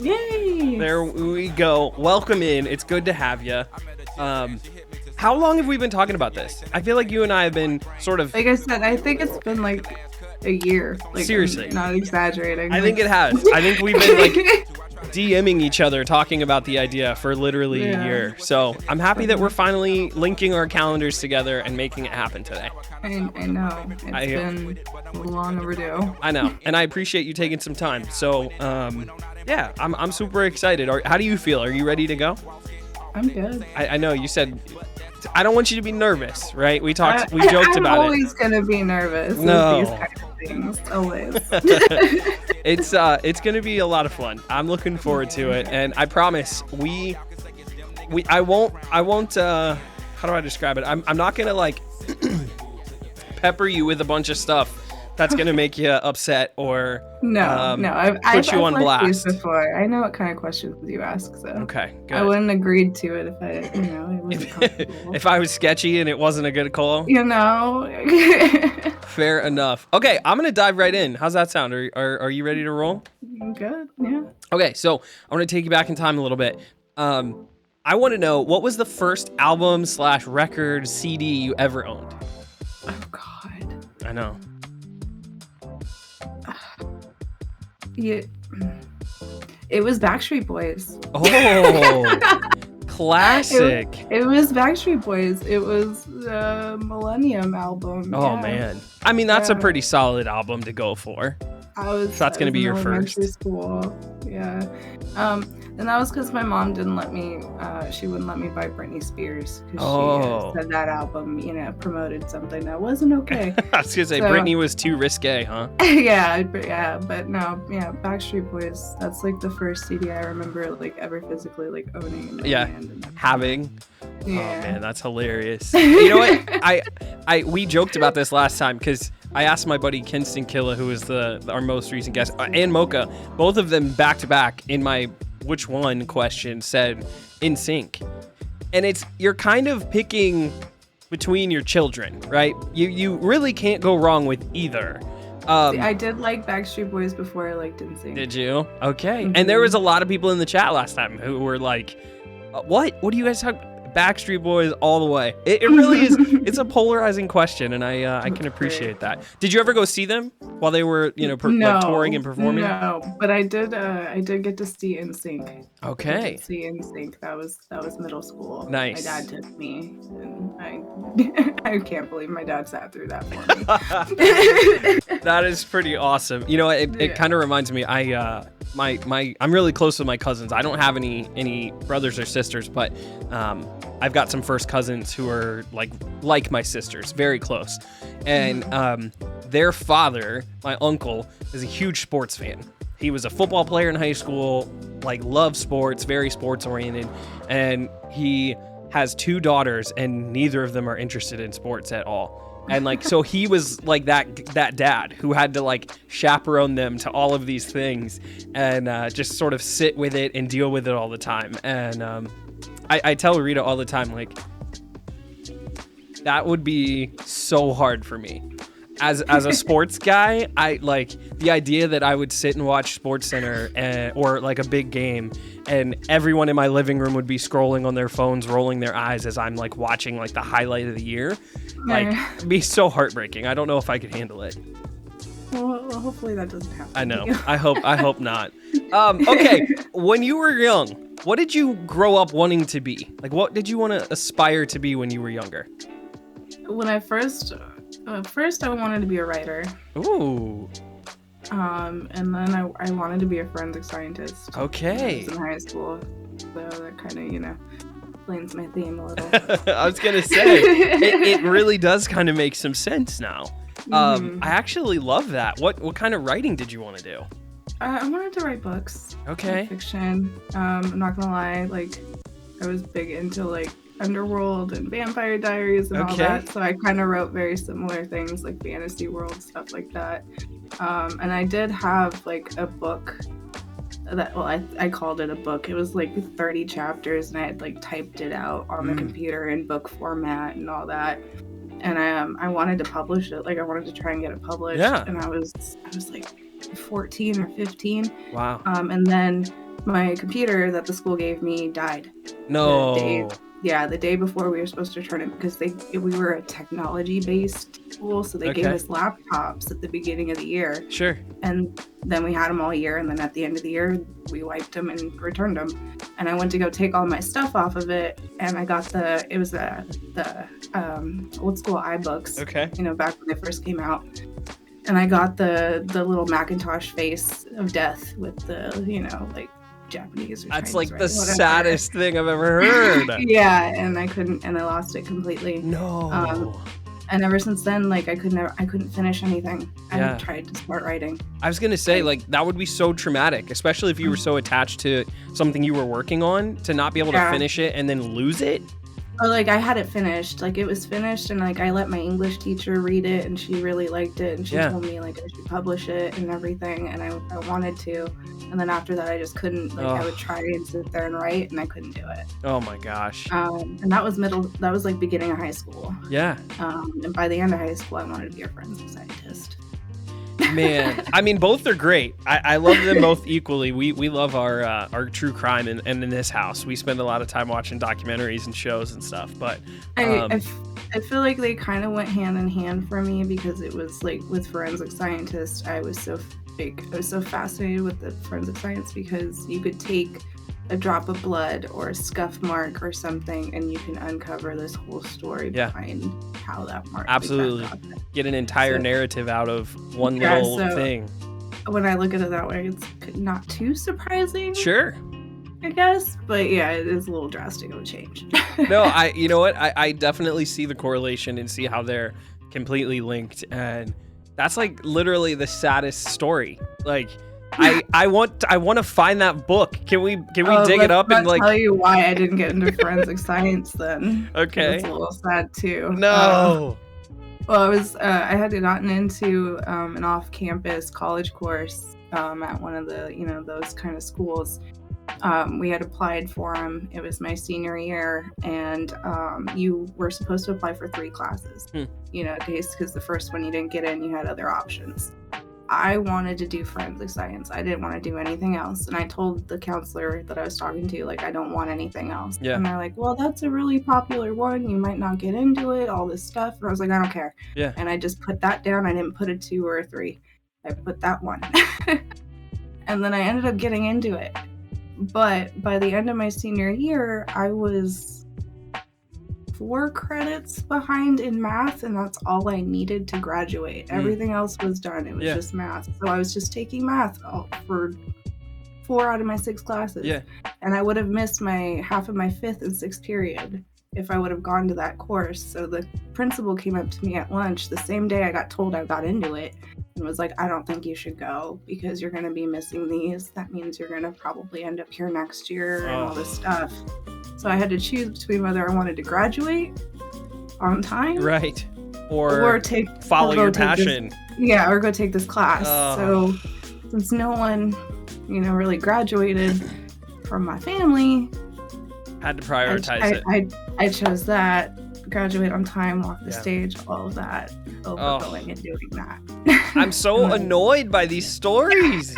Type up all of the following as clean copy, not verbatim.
Yay! There we go. Welcome in. It's good to have you. How long have we been talking about this? I feel like you and I have been sort of... Like I said, I think it's been like a year. Like, Seriously. I'm not exaggerating. I think it has. I think we've been like DMing each other talking about the idea for literally a year. So I'm happy that we're finally linking our calendars together and making it happen today. I know. It's been long overdue. I know. And I appreciate you taking some time. So, yeah, I'm super excited. How do you feel? Are you ready to go? I'm good. I know you said... I don't want you to be nervous, right? We joked about it. I'm always gonna be nervous. No. With these kind of things, always. It's gonna be a lot of fun. I'm looking forward to it, and I promise I won't. How do I describe it? I'm not gonna like pepper you with a bunch of stuff that's gonna make you upset or I've you on blast before. I know what kind of questions you ask, so okay, good. I wouldn't agreed to it if it wasn't comfortable. If I was sketchy and it wasn't a good call, fair enough. Okay, I'm gonna dive right in. How's that sound? Are you ready to roll? Good, yeah. Okay, so I want to take you back in time a little bit. I want to know, what was the first album / record CD you ever owned? Oh God. I know. Yeah, it was Backstreet Boys. Oh, classic. It was Backstreet Boys. It was the Millennium album. Oh man, I mean that's a pretty solid album to go for. That's gonna be your first. School. Yeah. And that was because my mom didn't let me. She wouldn't let me buy Britney Spears because she said that album, promoted something that wasn't okay. I was gonna say Britney was too risque, huh? yeah, but no, Backstreet Boys. That's like the first CD I remember like ever physically like owning. In my hand having. Yeah. Oh man, that's hilarious. You know what? We joked about this last time because I asked my buddy Kinston Killa, who was our most recent guest, and Mocha, both of them back to back in my which one question said In Sync. And you're kind of picking between your children, right? You really can't go wrong with either. See, I did like Backstreet Boys before I liked In Sync. Did you? Okay. Mm-hmm. And there was a lot of people in the chat last time who were like, what do you guys talk Backstreet Boys all the way? It really is. It's a polarizing question, and I can appreciate that. Did you ever go see them while they were like touring and performing? No, but I did get to see In Sync. Okay. See In Sync. That was middle school. Nice. My dad took me, and I can't believe my dad sat through that for me. That is pretty awesome. You know, it kind of reminds me. I'm really close with my cousins. I don't have any brothers or sisters, but I've got some first cousins who are like my sisters, very close. And their father, my uncle, is a huge sports fan. He was a football player in high school, loved sports, very sports oriented, and he has 2 daughters, and neither of them are interested in sports at all. And so he was like that dad who had to chaperone them to all of these things and just sort of sit with it and deal with it all the time. And I tell Rita all the time, that would be so hard for me. As a sports guy, I the idea that I would sit and watch SportsCenter or a big game, and everyone in my living room would be scrolling on their phones, rolling their eyes as I'm watching the highlight of the year. It'd be so heartbreaking. I don't know if I could handle it. Well, hopefully that doesn't happen. I know. I hope not. Okay, when you were young, what did you grow up wanting to be? What did you want to aspire to be when you were younger? When I first I wanted to be a writer. Ooh. And then I wanted to be a forensic scientist. Okay. When I was in high school, so that kind of explains my theme a little. I was gonna say it really does kind of make some sense now. I actually love that. What kind of writing did you want to do? I wanted to write books. Okay. Fiction. I'm not gonna lie, I was big into Underworld and Vampire Diaries and all that, so I kind of wrote very similar things like fantasy world stuff like that. And I did have a book that, well, I called it a book. It was 30 chapters, and I had typed it out on the computer in book format and all that. And I wanted to publish it. I wanted to try and get it published. Yeah. And I was 14 or 15. Wow. And then my computer that the school gave me died. No. The day before we were supposed to turn it, because we were a technology-based school, so they gave us laptops at the beginning of the year. Sure. And then we had them all year, and then at the end of the year, we wiped them and returned them. And I went to go take all my stuff off of it, and I got the old school iBooks. Okay. Back when they first came out. And I got the little Macintosh face of death with the, like Japanese or That's Chinese, like right? the Whatever. saddest thing I've ever heard. Yeah, and I lost it completely. No. And ever since then, like I couldn't finish anything. I tried to start writing. I was gonna say, like, that would be so traumatic, especially if you were so attached to something you were working on, to not be able to finish it and then lose it. Or like I had it finished, like it was finished, and like I let my English teacher read it, and she really liked it, and she told me like I should publish it and everything, and I wanted to, and then after that I just couldn't. Like I would try and sit there and write, and I couldn't do it. Oh my gosh. And that was like beginning of high school. Yeah. And by the end of high school, I wanted to be a forensic scientist. Man, I mean, both are great. I love them both equally. We love our true crime, and in this house, we spend a lot of time watching documentaries and shows and stuff. But I feel like they kind of went hand in hand for me, because it was like with forensic scientists, I was so fascinated with the forensic science, because you could take a drop of blood or a scuff mark or something, and you can uncover this whole story behind how that mark. Absolutely. Get an entire narrative out of one little thing. When I look at it that way, it's not too surprising. Sure. I guess, but yeah, it is a little drastic of a change. No, you know what? I definitely see the correlation and see how they're completely linked, and that's like literally the saddest story. Like, I want to find that book. Can we dig it up and like tell you why I didn't get into forensic science then? Okay. It's a little sad too. No. Well, I had gotten into an off-campus college course at one of the those kind of schools. We had applied for them. It was my senior year, and you were supposed to apply for 3 classes. Because the first one you didn't get in, you had other options. I wanted to do forensic science. I didn't want to do anything else. And I told the counselor that I was talking to, like, I don't want anything else. Yeah. And they're like, well, that's a really popular one. You might not get into it, all this stuff. And I was like, I don't care. Yeah. And I just put that down. I didn't put a 2 or a 3. I put that one. And then I ended up getting into it. But by the end of my senior year, I was 4 credits behind in math, and that's all I needed to graduate. Everything else was done. It was just math. So I was just taking math for 4 out of my 6 classes. Yeah. And I would have missed half of my 5th and 6th period if I would have gone to that course. So the principal came up to me at lunch the same day I got told I got into it, and was like, I don't think you should go, because you're going to be missing these. That means you're going to probably end up here next year and all this stuff. So I had to choose between whether I wanted to graduate on time. Right. Or follow your passion. Or go take this class. So since no one, really graduated from my family, had to prioritize it. I chose that. Graduate on time, walk the stage, all of that, going and doing that. I'm so annoyed by these stories.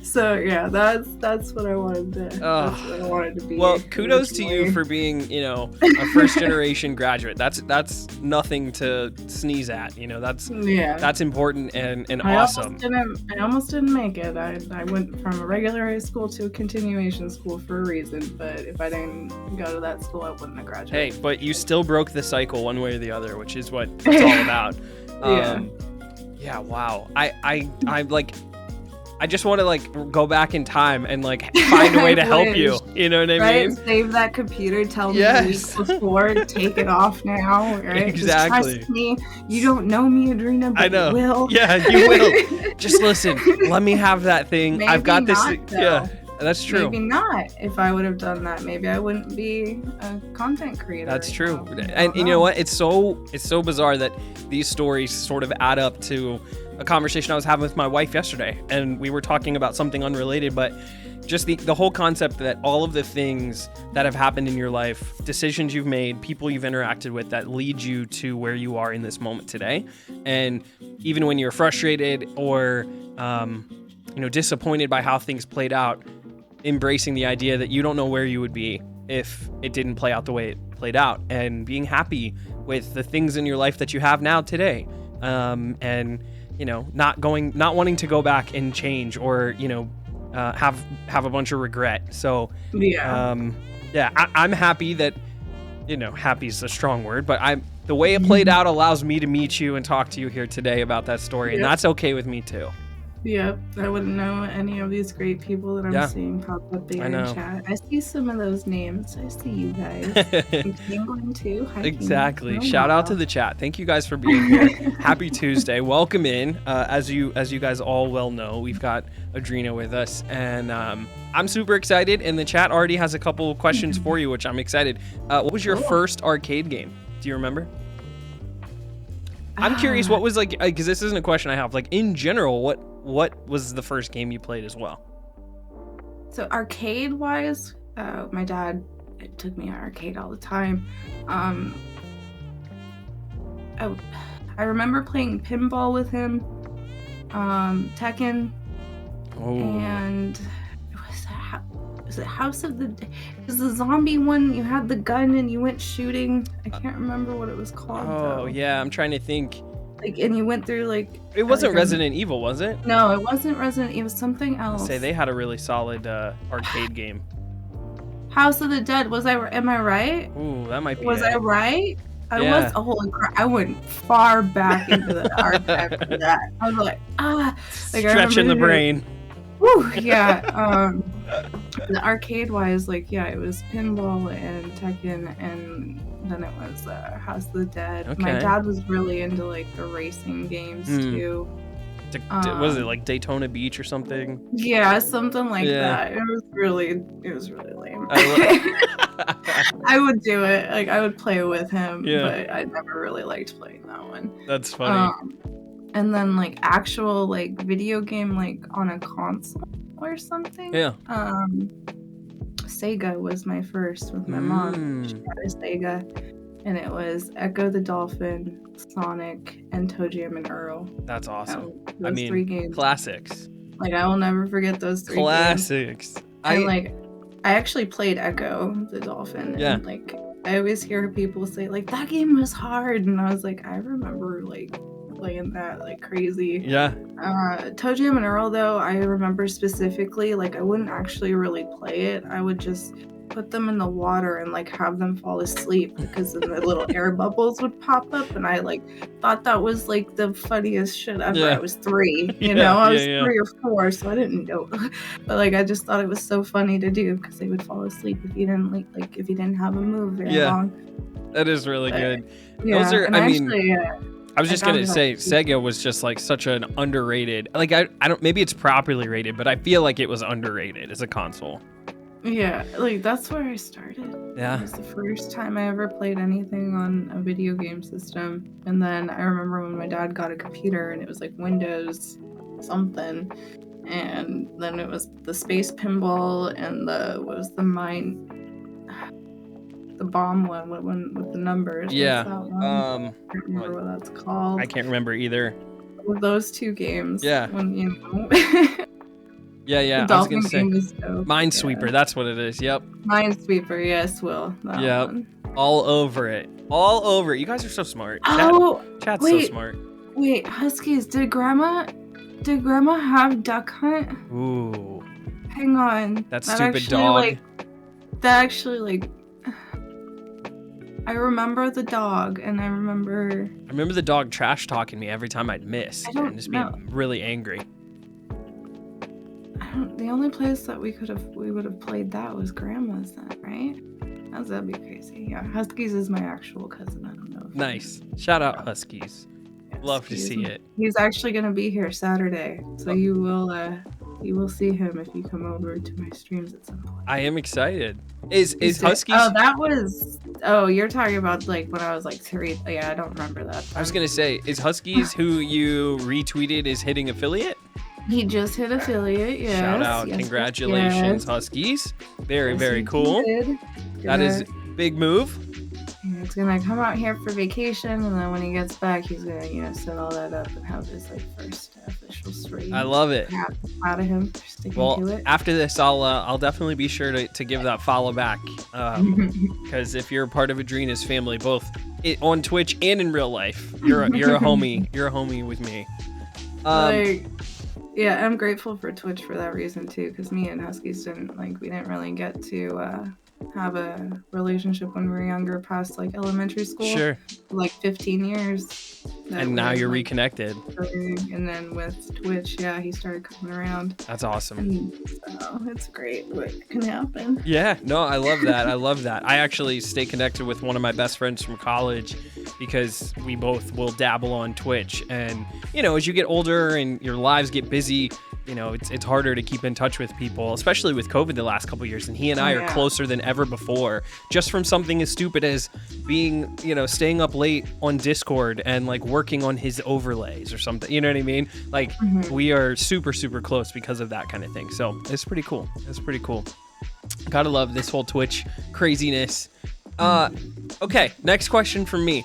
So yeah, that's what I wanted to. That's what I wanted to be. Well, kudos to you for being, a first generation graduate. That's nothing to sneeze at. That's important and awesome. I almost didn't make it. I went from a regular high school to a continuation school for a reason. But if I didn't go to that school, I wouldn't have graduated. Hey, but you still broke the cycle one way or the other, which is what it's all about. Yeah. Wow. I just want to go back in time and find a way to help you. You know what I mean? Save that computer. Tell me a week before. Take it off now. Right? Exactly. Just trust me. You don't know me, Adrina, but I know. you will. Yeah, you will. Just listen. Let me have that thing. Maybe I've got this. Though. Yeah. That's true. Maybe not. If I would have done that, maybe I wouldn't be a content creator. That's true. And you know what? It's so bizarre that these stories sort of add up to a conversation I was having with my wife yesterday, and we were talking about something unrelated, but just the whole concept that all of the things that have happened in your life, decisions you've made, people you've interacted with, that lead you to where you are in this moment today. And even when you're frustrated or disappointed by how things played out, embracing the idea that you don't know where you would be if it didn't play out the way it played out, and being happy with the things in your life that you have now today, and not wanting to go back and change, or have a bunch of regret. So I'm happy that, happy is a strong word, but the way it played out allows me to meet you and talk to you here today about that story, and that's okay with me too. Yep, I wouldn't know any of these great people that I'm seeing pop up there in chat. I see some of those names. I see you guys. I'm Penguin too. Hi, exactly. Penguin. Shout out to the chat. Thank you guys for being here. Happy Tuesday. Welcome in. As you guys all well know, we've got Adrina with us, and I'm super excited. And the chat already has a couple questions for you, which I'm excited. What was your first arcade game? Do you remember? I'm curious. What was because this isn't a question I have. Like in general, what was the first game you played as well? So arcade wise, my dad took me to arcade all the time. I remember playing pinball with him, Tekken, and was it House of the? Because the zombie one, you had the gun and you went shooting. I can't remember what it was called. Oh yeah, I'm trying to think. And you went through It wasn't Resident Evil, was it? No, it wasn't Resident Evil. It was something else. They had a really solid arcade game. House of the Dead. Am I right? Ooh, that might be. Was I right? I was. Holy crap! I went far back into the archive for that. I was like, stretching the brain. Woo, yeah. The arcade wise, it was pinball and Tekken, and then it was House of the Dead. Okay. My dad was really into the racing games too. Was it like Daytona Beach or something? Yeah, something like that. It was really lame. I would do it. I would play with him, but I never really liked playing that one. That's funny. And then actual video game on a console or something. Yeah. Sega was my first with my mom. She had a Sega, and it was Echo the Dolphin, Sonic, and Toe Jam and Earl. That's awesome. Those 3 games. Classics. I will never forget those 3 classics. Games. I actually played Echo the Dolphin. Yeah. And I always hear people say that game was hard, and I was I remember playing that crazy. Yeah. Toe Jam and Earl though, I remember specifically I wouldn't actually really play it. I would just put them in the water and have them fall asleep because then the little air bubbles would pop up, and I thought that was the funniest shit ever. Yeah. I was 3, I was 3 or 4, so I didn't know, but I just thought it was so funny to do because they would fall asleep if you didn't if you didn't have a move very long. That is really good. Yeah, those are I was just gonna say Sega was just such an underrated. I don't. Maybe it's properly rated, but I feel like it was underrated as a console. Yeah, that's where I started. Yeah, it was the first time I ever played anything on a video game system. And then I remember when my dad got a computer, and it was Windows something, and then it was the space pinball and the bomb one with the numbers. Yeah. I can't remember what that's called. I can't remember either. Those 2 games. Yeah. When Yeah. The I was gonna say dope. Minesweeper. Yeah. That's what it is. Yep. Minesweeper. Yes, Will. Yep. All over it. You guys are so smart. Chat's so smart. Wait, Huskies. Did Grandma have Duck Hunt? Ooh. Hang on. That stupid dog. That actually I remember the dog, and I remember the dog trash talking me every time I'd miss and just being really angry. The only place that we would have played that was Grandma's then, right? That'd be crazy. Yeah, Huskies is my actual cousin. I don't know. Nice. Shout out Huskies. Yes, love to see it. He's actually gonna be here Saturday, so you will see him if you come over to my streams at some point. I am excited. Is Huskies? You're talking about when I was 3. Yeah, I don't remember that. I was gonna say, is Huskies who you retweeted is hitting affiliate? He just hit affiliate. Yes. Shout out! Yes, Congratulations, Huskies. Very, very cool. That is big move. he's gonna come out here for vacation, and then when he gets back, he's gonna set all that up and have his first official stream. I love it. Proud of him for sticking to it. After this, I'll definitely be sure to give that follow back, because if you're a part of Adrina's family, both on Twitch and in real life, you're a homie. You're a homie with me. Yeah, I'm grateful for Twitch for that reason too, because me and Huskies didn't really get to have a relationship when we were younger, past elementary school. Sure. 15 years. And now you're reconnected. And then with Twitch, he started coming around. That's awesome. And so it's great what can happen. Yeah, no, I love that. I love that. I actually stay connected with one of my best friends from college because we both will dabble on Twitch. And, as you get older and your lives get busy, it's harder to keep in touch with people, especially with COVID the last couple of years. And he and I are closer than ever before, just from something as stupid as being, staying up late on Discord and working on his overlays or something. You know what I mean? We are super, super close because of that kind of thing. So it's pretty cool. It's pretty cool. Gotta love this whole Twitch craziness. Okay, next question from me.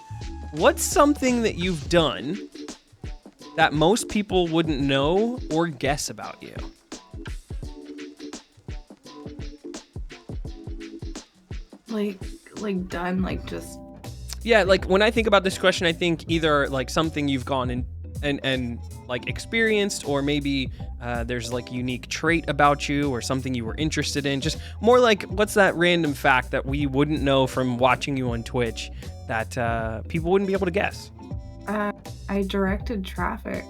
What's something that you've done that most people wouldn't know or guess about you? Just... Yeah, when I think about this question, I think either something you've gone and experienced, or maybe there's a unique trait about you or something you were interested in. Just more what's that random fact that we wouldn't know from watching you on Twitch that people wouldn't be able to guess? I directed traffic.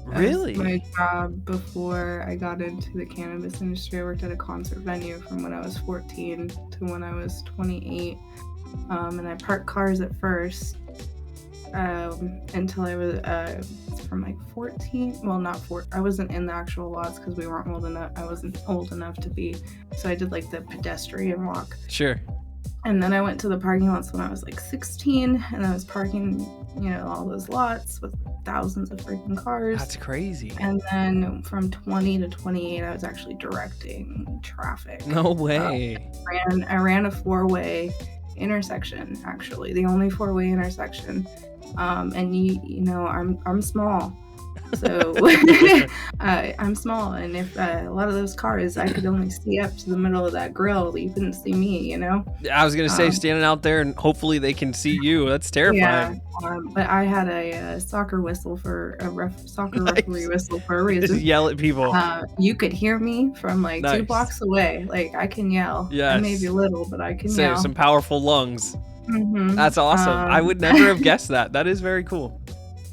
Really? As my job before I got into the cannabis industry. I worked at a concert venue from when I was 14 to when I was 28. And I parked cars at first until I was from 14. Well, not 4. I wasn't in the actual lots because we weren't old enough. I wasn't old enough to be. So I did the pedestrian walk. Sure. And then I went to the parking lots when I was 16, and I was parking, all those lots with thousands of freaking cars. That's crazy. And then from 20 to 28, I was actually directing traffic. No way. I ran a 4-way intersection, actually, the only 4-way intersection. And I'm small. So I'm small, and if a lot of those cars, I could only see up to the middle of that grill. You couldn't see me, I was gonna say standing out there, and hopefully they can see you. That's terrifying. Yeah, but I had a soccer whistle for soccer referee whistle for a reason. Just yell at people. You could hear me from 2 blocks away. I can yell. Yes. I may be little, but I can yell. Some powerful lungs. Mm-hmm. That's awesome. I would never have guessed that. That is very cool.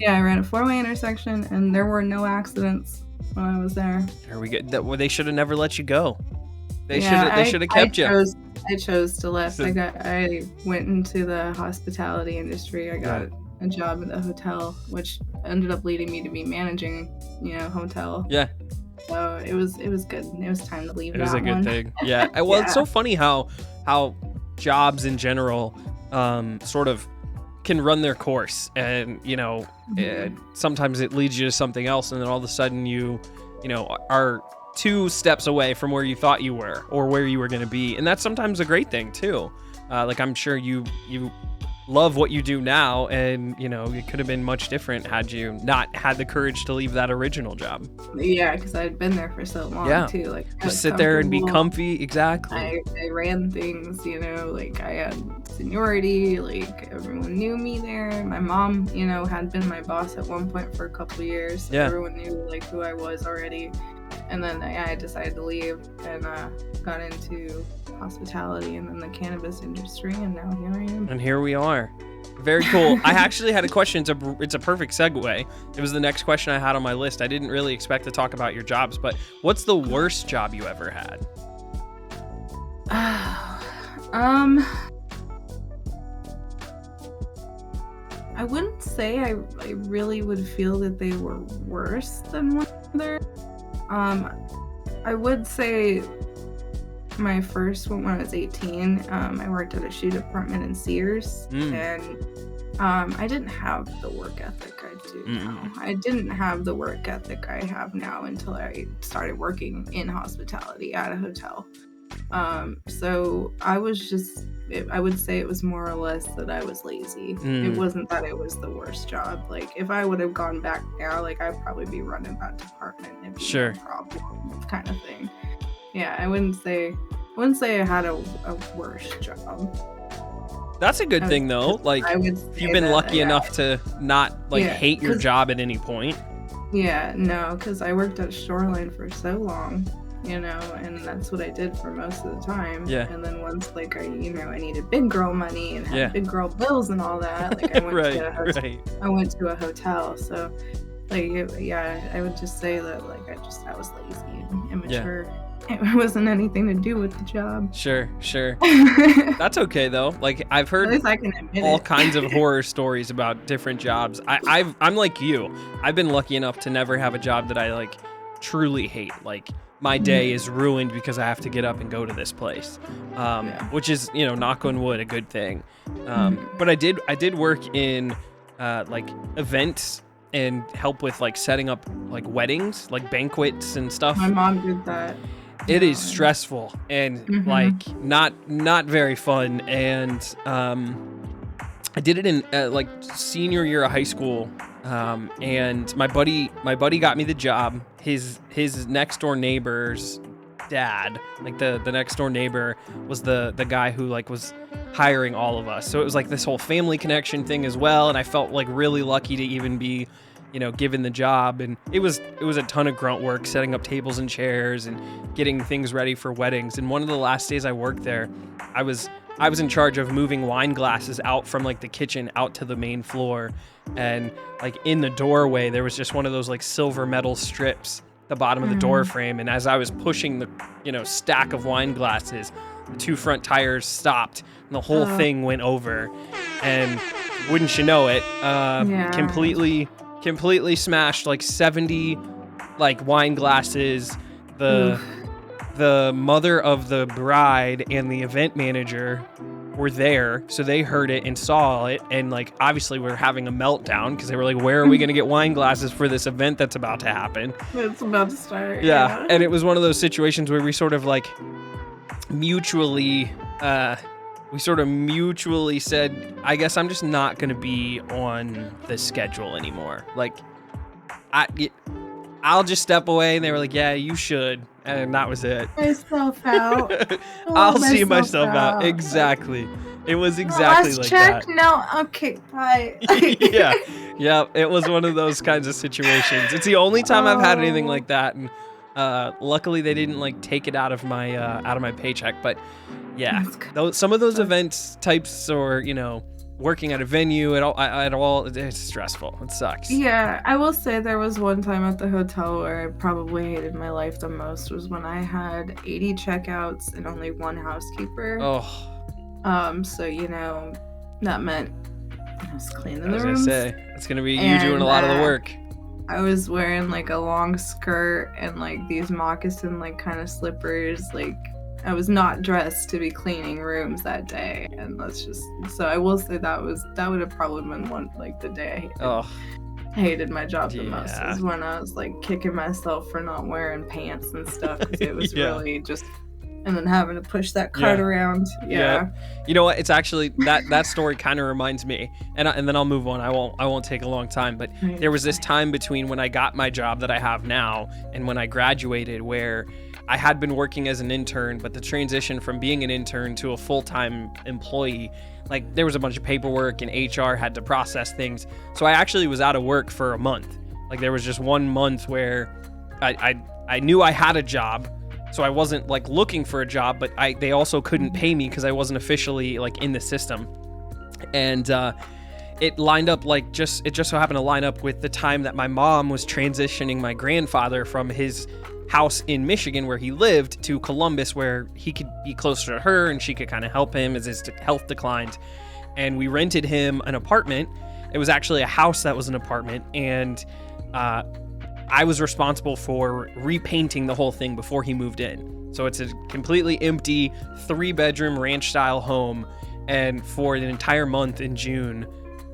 Yeah, I ran a 4-way intersection, and there were no accidents when I was there. There we go. They should have never let you go. They should have kept you. I chose to left. I went into the hospitality industry. I got a job at the hotel, which ended up leading me to be managing, hotel. Yeah. So it was good. It was time to leave. It was a good thing. Yeah. Well, It's so funny how jobs in general sort of can run their course, and sometimes it leads you to something else, and then all of a sudden you are 2 steps away from where you thought you were or where you were going to be, and that's sometimes a great thing too. I'm sure you love what you do now, and it could have been much different had you not had the courage to leave that original job. Yeah, because I'd been there for so long too. Just sit there and be comfy. Exactly. I ran things, I had seniority, everyone knew me there. My mom, had been my boss at one point for a couple of years, so everyone knew who I was already. And then I decided to leave and got into hospitality and then the cannabis industry, and now here I am. And here we are. Very cool. I actually had a question. It's a perfect segue. It was the next question I had on my list. I didn't really expect to talk about your jobs, but what's the worst job you ever had? I wouldn't say I really would feel that they were worse than one another. I would say my first one when I was 18, I worked at a shoe department in Sears, and I didn't have the work ethic I do now. I didn't have the work ethic I have now until I started working in hospitality at a hotel. So I was just, I would say it was more or less that I was lazy. It wasn't that it was the worst job. Like, if I would have gone back now, like, I'd probably be running that department. It'd be no problem, kind of thing. Yeah, I wouldn't say I had a worse job. That's a good thing, though. Like, you've been lucky enough to not hate your job at any point. Yeah, no, because I worked at Shoreline for so long, and that's what I did for most of the time. Yeah. And then once, I needed big girl money and had big girl bills and all that, I went I went to a hotel. So, I would just say that, I was lazy and immature. Yeah. It wasn't anything to do with the job. Sure. That's okay, though. I've heard all kinds of horror stories about different jobs. I'm like you. I've been lucky enough to never have a job that I truly hate. My day is ruined because I have to get up and go to this place, which is, knock on wood, a good thing. But I did work in events and help with setting up weddings, banquets and stuff. My mom did that. It is stressful and not very fun. And I did it in senior year of high school. And my buddy got me the job. His next door neighbor's dad, the next door neighbor, was the guy who was hiring all of us. So it was this whole family connection thing as well. And I felt really lucky to even be given the job. And it was a ton of grunt work, setting up tables and chairs and getting things ready for weddings. And one of the last days I worked there, I was in charge of moving wine glasses out from the kitchen out to the main floor. And in the doorway, there was just one of those silver metal strips at the bottom of the door frame. And as I was pushing the, stack of wine glasses, the two front tires stopped and the whole thing went over. And wouldn't you know it, completely smashed 70 wine glasses. The mother of the bride and the event manager were there, so they heard it and saw it, and obviously we're having a meltdown because they were where are we going to get wine glasses for this event that's about to happen? It's about to start. Yeah. And it was one of those situations where we sort of mutually said, I guess I'm just not going to be on the schedule anymore. I'll just step away. And they were like, yeah, you should. And that was it. Myself out. I'll see myself out. Exactly. It was exactly last like check? that. No, okay, bye. Yeah. It was one of those kinds of situations. It's the only time I've had anything like that. And luckily they didn't take it out of my paycheck. But yeah, some of those events types or, working at a venue at all, it's stressful. It sucks. Yeah, I will say there was one time at the hotel where I probably hated my life the most was when I had 80 checkouts and only one housekeeper. Oh. So, that meant I was cleaning the rooms. I was gonna say, it's gonna be you doing a lot of the work. I was wearing a long skirt and these moccasin kind of slippers. I was not dressed to be cleaning rooms that day, and so I will say that would have probably been one the day I hated my job the most was when I was kicking myself for not wearing pants and stuff because it was really just, and then having to push that cart around. Yeah. You know what? It's actually that story kind of reminds me, and then I'll move on. I won't take a long time, but there was this time between when I got my job that I have now and when I graduated where I had been working as an intern, but the transition from being an intern to a full-time employee, there was a bunch of paperwork and HR had to process things. So I actually was out of work for a month. There was just 1 month where I knew I had a job, so I wasn't looking for a job, but they also couldn't pay me because I wasn't officially in the system. And it lined up it just so happened to line up with the time that my mom was transitioning my grandfather from his house in Michigan where he lived to Columbus where he could be closer to her and she could kind of help him as his health declined. And we rented him an apartment. It was actually a house that was an apartment, and I was responsible for repainting the whole thing before he moved in. So it's a completely empty 3-bedroom ranch style home, and for an entire month in June,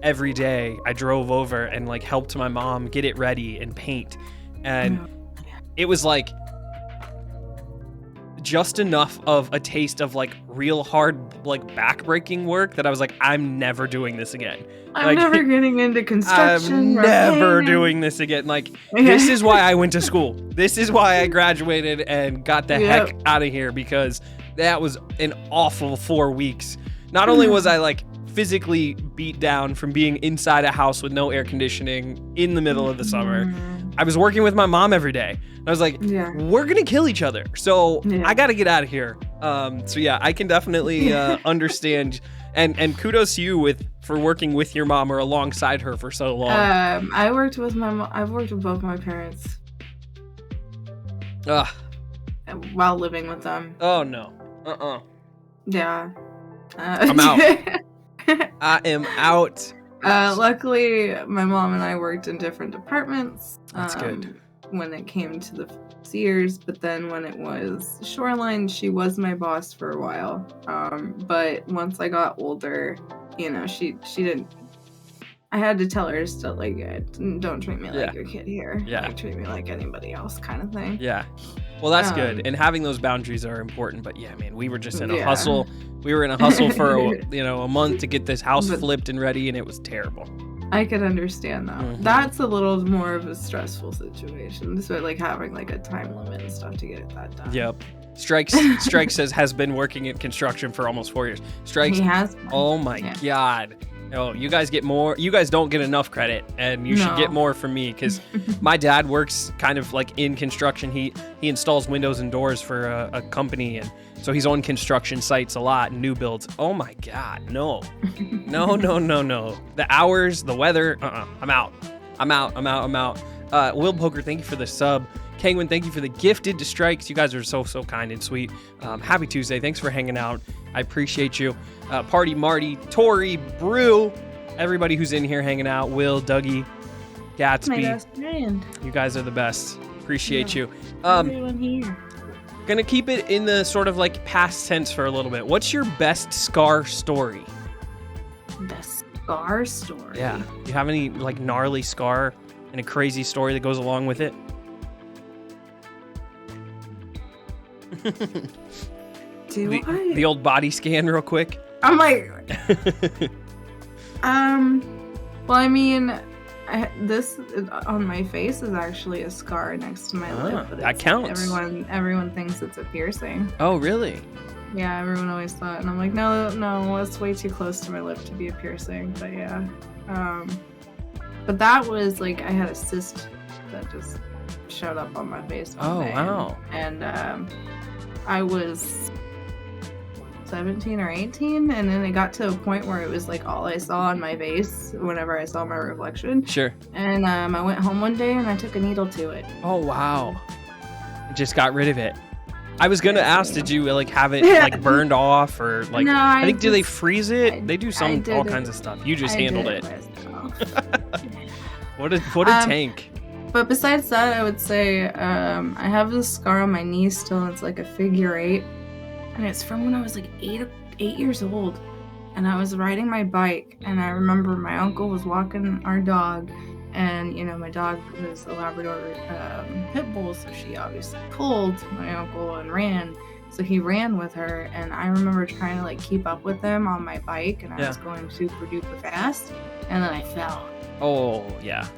every day I drove over and helped my mom get it ready and paint. And it was just enough of a taste of like real hard, like backbreaking work that I was like, I'm never doing this again. I'm never getting into construction. I'm never doing this again. Like, this is why I went to school. This is why I graduated and got the heck out of here, because that was an awful 4 weeks. Not only was I like physically beat down from being inside a house with no air conditioning in the middle of the summer, I was working with my mom every day. I was like, we're going to kill each other. So I got to get out of here. So yeah, I can definitely understand. And kudos to you for working with your mom or alongside her for so long. I worked with my mom. I've worked with both my parents. While living with them. Oh no. Yeah. I'm out. I am out. Luckily, my mom and I worked in different departments. That's good. When it came to the Sears, but then when it was Shoreline, she was my boss for a while. But once I got older, she didn't. I had to tell her still, like, don't treat me like your kid here. Yeah. Like, treat me like anybody else, kind of thing. Yeah. Well, that's good. And having those boundaries are important. But yeah, man, we were just in a hustle. We were in a hustle for a month to get this house flipped and ready, and it was terrible. I could understand that. Mm-hmm. That's a little more of a stressful situation. So like having like a time limit and stuff to get that done. Yep. Strikes has been working in construction for almost 4 years. Strikes. He has. Oh my God. Oh, you guys get more. You guys don't get enough credit, and you should get more from me, because my dad works kind of like in construction. He installs windows and doors for a company, and so he's on construction sites a lot, new builds. Oh my God, no. The hours, the weather. I'm out. Will Poker, thank you for the sub. Kangwin, thank you for the gifted to Strikes. You guys are so kind and sweet. Happy Tuesday. Thanks for hanging out. I appreciate you. Party Marty, Tori, Brew, everybody who's in here hanging out. Will, Dougie, Gatsby. My best friend. You guys are the best. Appreciate you. Everyone here. Gonna keep it in the sort of like past tense for a little bit. What's your best scar story? Best scar story? Yeah. Do you have any like gnarly scar and a crazy story that goes along with it? The old body scan real quick. I'm like, well, I mean, this on my face is actually a scar next to my lip. But that counts. Everyone thinks it's a piercing. Oh, really? Yeah, everyone always thought, and I'm like, no, it's way too close to my lip to be a piercing. But yeah, but that was like I had a cyst that just showed up on my face one day. Wow! And I was 17 or 18, and then it got to a point where it was like all I saw on my face whenever I saw my reflection. Sure. And I went home one day and I took a needle to it. Oh wow! Just got rid of it. I was gonna ask, did you like have it like burned off or like? No, I think do they freeze it? They do all kinds of stuff. You just handled it. What a tank. But besides that, I would say I have this scar on my knee still. It's like a figure 8. And it's from when I was like 8 years old. And I was riding my bike. And I remember my uncle was walking our dog. And, my dog was a Labrador pit bull. So she obviously pulled my uncle and ran. So he ran with her. And I remember trying to like keep up with him on my bike. And I was going super duper fast. And then I fell. Oh, yeah.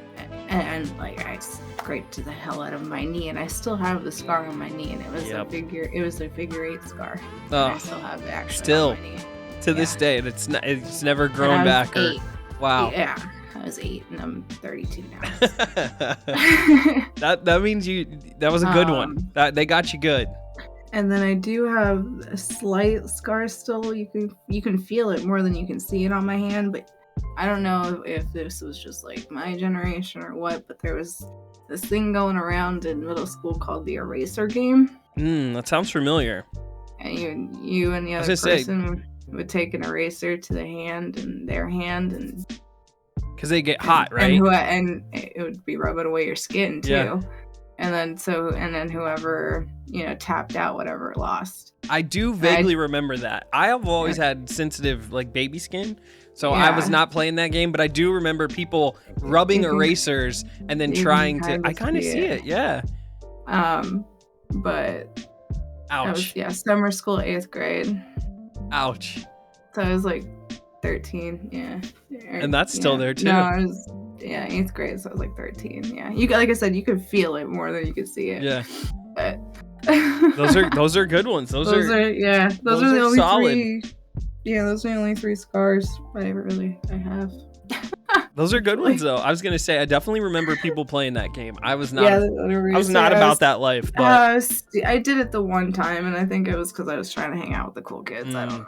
And like I scraped the hell out of my knee, and I still have the scar on my knee, and it was a figure 8 scar. Oh, I still have the action on my knee. To this day, it's never grown back. Or, 8. Wow. Yeah, I was 8, and I'm 32 now. that means that was a good one. They got you good. And then I do have a slight scar still. You can feel it more than you can see it on my hand, but I don't know if this was just like my generation or what, but there was this thing going around in middle school called the eraser game. That sounds familiar. And you and the other person would take an eraser to the hand and their hand, and because they get hot, right? And it would be rubbing away your skin too. Yeah. And then whoever tapped out, whatever, lost. I do vaguely remember that. I have always had sensitive like baby skin. So I was not playing that game, but I do remember people rubbing erasers and then trying to. I kind of see it, yeah. But Ouch. Summer school, 8th grade. Ouch. So I was like 13, And that's still there too. No, I was 8th grade, so I was like 13. Yeah, like I said, you could feel it more than you could see it. Yeah. But those are good ones. Those are the only solid. 3. Yeah, those are the only 3 scars I have. Those are good ones though. I was gonna say I definitely remember people playing that game. I was not about that life, but I did it the one time, and I think it was because I was trying to hang out with the cool kids. I don't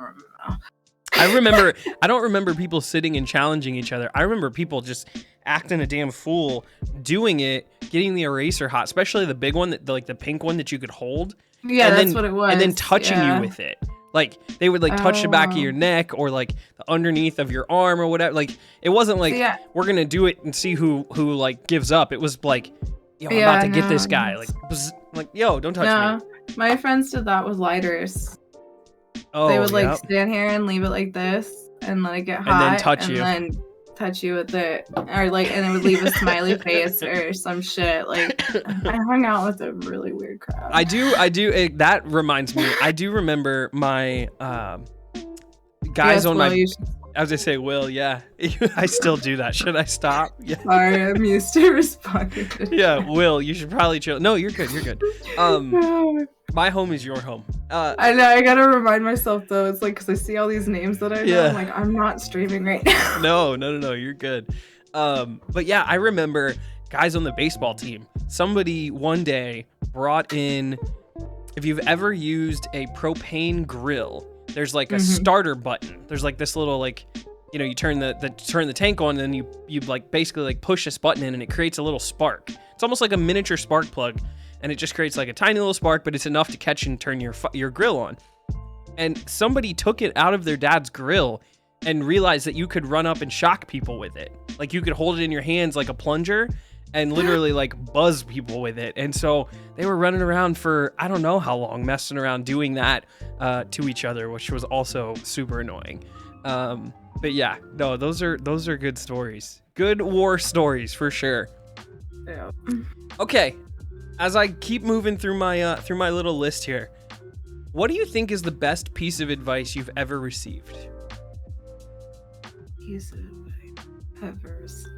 remember. I don't remember people sitting and challenging each other. I remember people just acting a damn fool, doing it, getting the eraser hot, especially the big one, like the pink one that you could hold. Yeah, that's what it was. And then touching you with it. Like they would like touch the back of your neck or like the underneath of your arm or whatever. Like it wasn't like we're gonna do it and see who like gives up. It was like, yo, I'm about to get this guy. Like, yo, don't touch me. My friends did that with lighters. Oh, they would like stand here and leave it like this and let it get hot and then touch you. Then touch you with it, or like, and it would leave a smiley face or some shit. Like I hung out with a really weird crowd. I do. That reminds me. I do remember my guys on my. As I say, Will, yeah, I still do that. Should I stop? Yeah. Sorry, I'm used to responding. Yeah, Will, you should probably chill. No, you're good. You're good. My home is your home. I know. I gotta remind myself though. It's like because I see all these names that I know. Yeah. I'm like, I'm not streaming right now. No. You're good. But yeah, I remember guys on the baseball team. Somebody one day brought in. If you've ever used a propane grill, there's like a starter button. There's like this little like, you turn the tank on, and then you like basically like push this button in, and it creates a little spark. It's almost like a miniature spark plug. And it just creates like a tiny little spark, but it's enough to catch and turn your grill on. And somebody took it out of their dad's grill and realized that you could run up and shock people with it. Like you could hold it in your hands like a plunger and literally like buzz people with it. And so they were running around for I don't know how long, messing around doing that to each other, which was also super annoying. But yeah, no, those are good stories. Good war stories for sure. Yeah. Okay. As I keep moving through my little list here, what do you think is the best piece of advice you've ever received? Piece of advice ever received.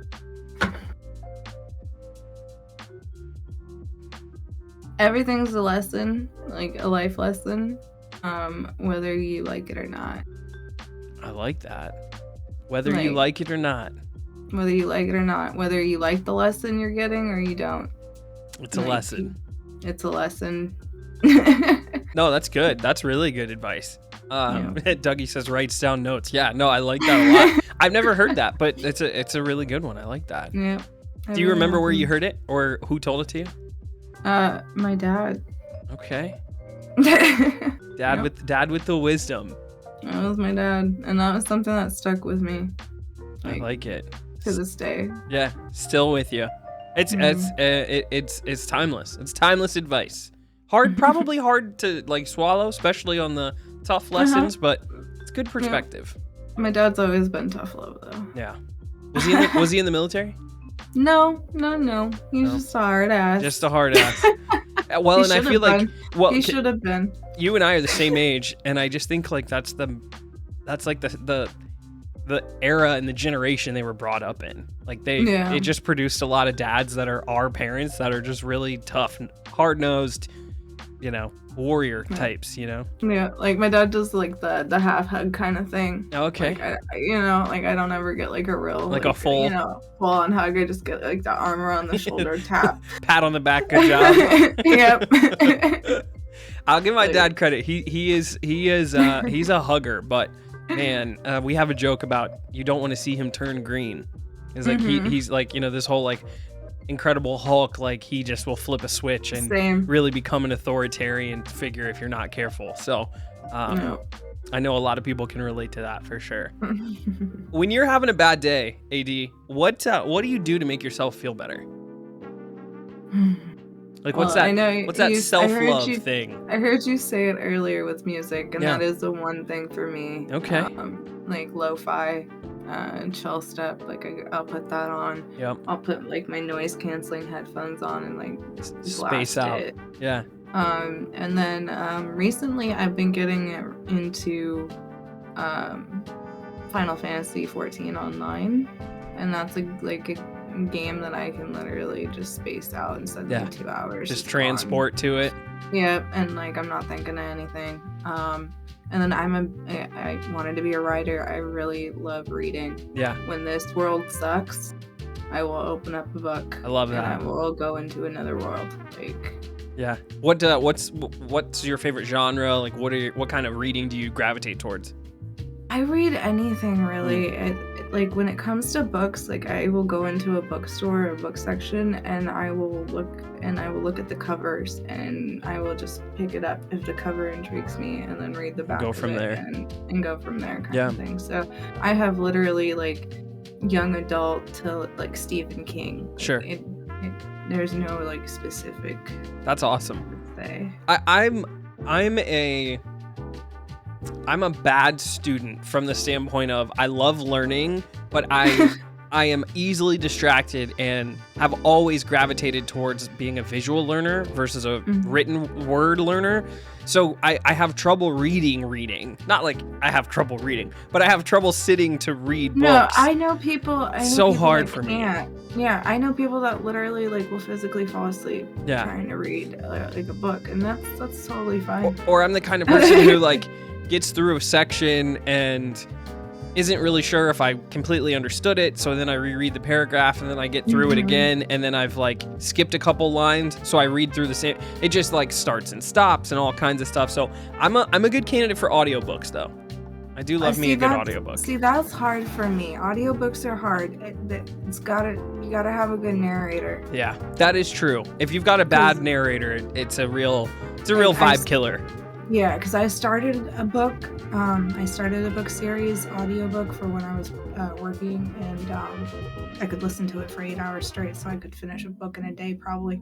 Everything's a lesson, like a life lesson, whether you like it or not. I like that. Whether you like it or not. Whether you like it or not. Whether you like the lesson you're getting or you don't. It's a lesson. It's a lesson. No, that's good. That's really good advice. Dougie says writes down notes. Yeah, no, I like that a lot. I've never heard that, but it's a really good one. I like that. Yeah. Do you remember where you heard it or who told it to you? My dad. Okay. Dad with the wisdom. That was my dad, and that was something that stuck with me. I like it. To this day. Yeah, still with you. It's timeless. It's timeless advice. Probably hard to like swallow, especially on the tough lessons, but it's good perspective. Yeah. My dad's always been tough love though. Yeah. Was he in the military? No. He's just a hard ass. Just a hard ass. Well, and I feel like he should have been. You and I are the same age, and I just think like that's like the era and the generation they were brought up in. Like it just produced a lot of dads that are our parents that are just really tough, hard-nosed, warrior types, Yeah, like my dad does like the half hug kind of thing. Okay. Like I don't ever get like a real like a full full on hug. I just get like the arm around the shoulder tap. Pat on the back, good job. Yep. I'll give my dad credit. He's a hugger, but man, we have a joke about you don't want to see him turn green. It's like he's like, this whole like Incredible Hulk, like he just will flip a switch and really become an authoritarian figure if you're not careful. So I know a lot of people can relate to that for sure. When you're having a bad day, AD, what do you do to make yourself feel better? Like what's that self-love thing? I heard you say it earlier with music, and that is the one thing for me. Okay. Like lo-fi and chill step, like I'll put that on. Yep. I'll put like my noise canceling headphones on and like space out. it. Yeah. And then recently I've been getting into Final Fantasy 14 online, and that's a game that I can literally just space out and suddenly 2 hours. Just transport to it. Yep, and like I'm not thinking of anything. And then I wanted to be a writer. I really love reading. Yeah. When this world sucks, I will open up a book. I love that. And I will go into another world. Yeah. What's your favorite genre? Like what kind of reading do you gravitate towards? I read anything really. Like when it comes to books, like I will go into a bookstore or book section and I will look at the covers and I will just pick it up if the cover intrigues me and then read the back go from there and go from there kind of thing. So I have literally like young adult to like Stephen King. Sure. There's no like specific. That's awesome. Say. I'm a bad student from the standpoint of I love learning, but I am easily distracted and have always gravitated towards being a visual learner versus a written word learner. So I have trouble reading. Not like I have trouble reading, but I have trouble sitting to read books. No, I know people. So hard for me. Yeah, I know people that literally like will physically fall asleep trying to read like a book, and that's totally fine. Or I'm the kind of person who like gets through a section and isn't really sure if I completely understood it, so then I reread the paragraph and then I get through it again, and then I've like skipped a couple lines, so I read through the same. It just like starts and stops and all kinds of stuff. So I'm a good candidate for audiobooks though. I do love me a good audiobook. See, that's hard for me. Audiobooks are hard. You gotta have a good narrator. Yeah, that is true. If you've got a bad narrator, it's a real vibe killer. Yeah, because I started a book. I started a book series, audiobook, for when I was working, and I could listen to it for 8 hours straight, so I could finish a book in a day probably.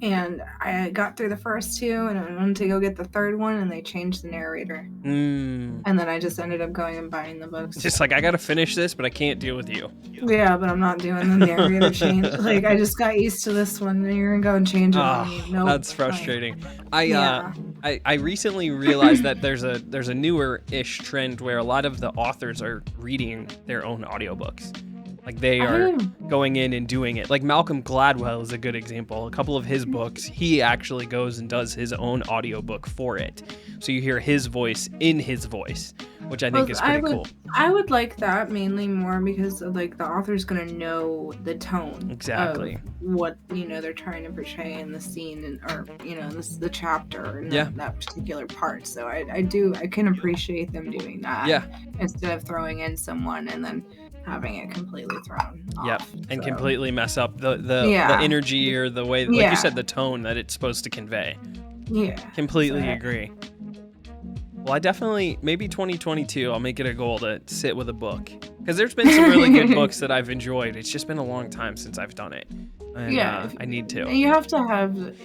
And I got through the first two, and I went to go get the third one, and they changed the narrator. And then I just ended up going and buying the books. Just like, I gotta finish this, but I can't deal with you. Yeah, but I'm not doing the narrator change. Like, I just got used to this one, and you're gonna go and change it on me. Nope, that's frustrating. I recently realized that there's a newer-ish trend where a lot of the authors are reading their own audiobooks. Like they are going in and doing it. Like Malcolm Gladwell is a good example. A couple of his books, he actually goes and does his own audiobook for it. So you hear his voice in his voice, which I think is pretty cool. I would like that mainly more because like the author's going to know the tone. Exactly. Of what, they're trying to portray in the scene or the chapter in that particular part. So I can appreciate them doing that. Yeah. Instead of throwing in someone and then having it completely thrown off. Yep, and completely mess up the energy or the way, like you said, the tone that it's supposed to convey. Yeah. Completely agree. Well, I definitely, maybe 2022, I'll make it a goal to sit with a book. Because there's been some really good books that I've enjoyed. It's just been a long time since I've done it. And, I need to. You have to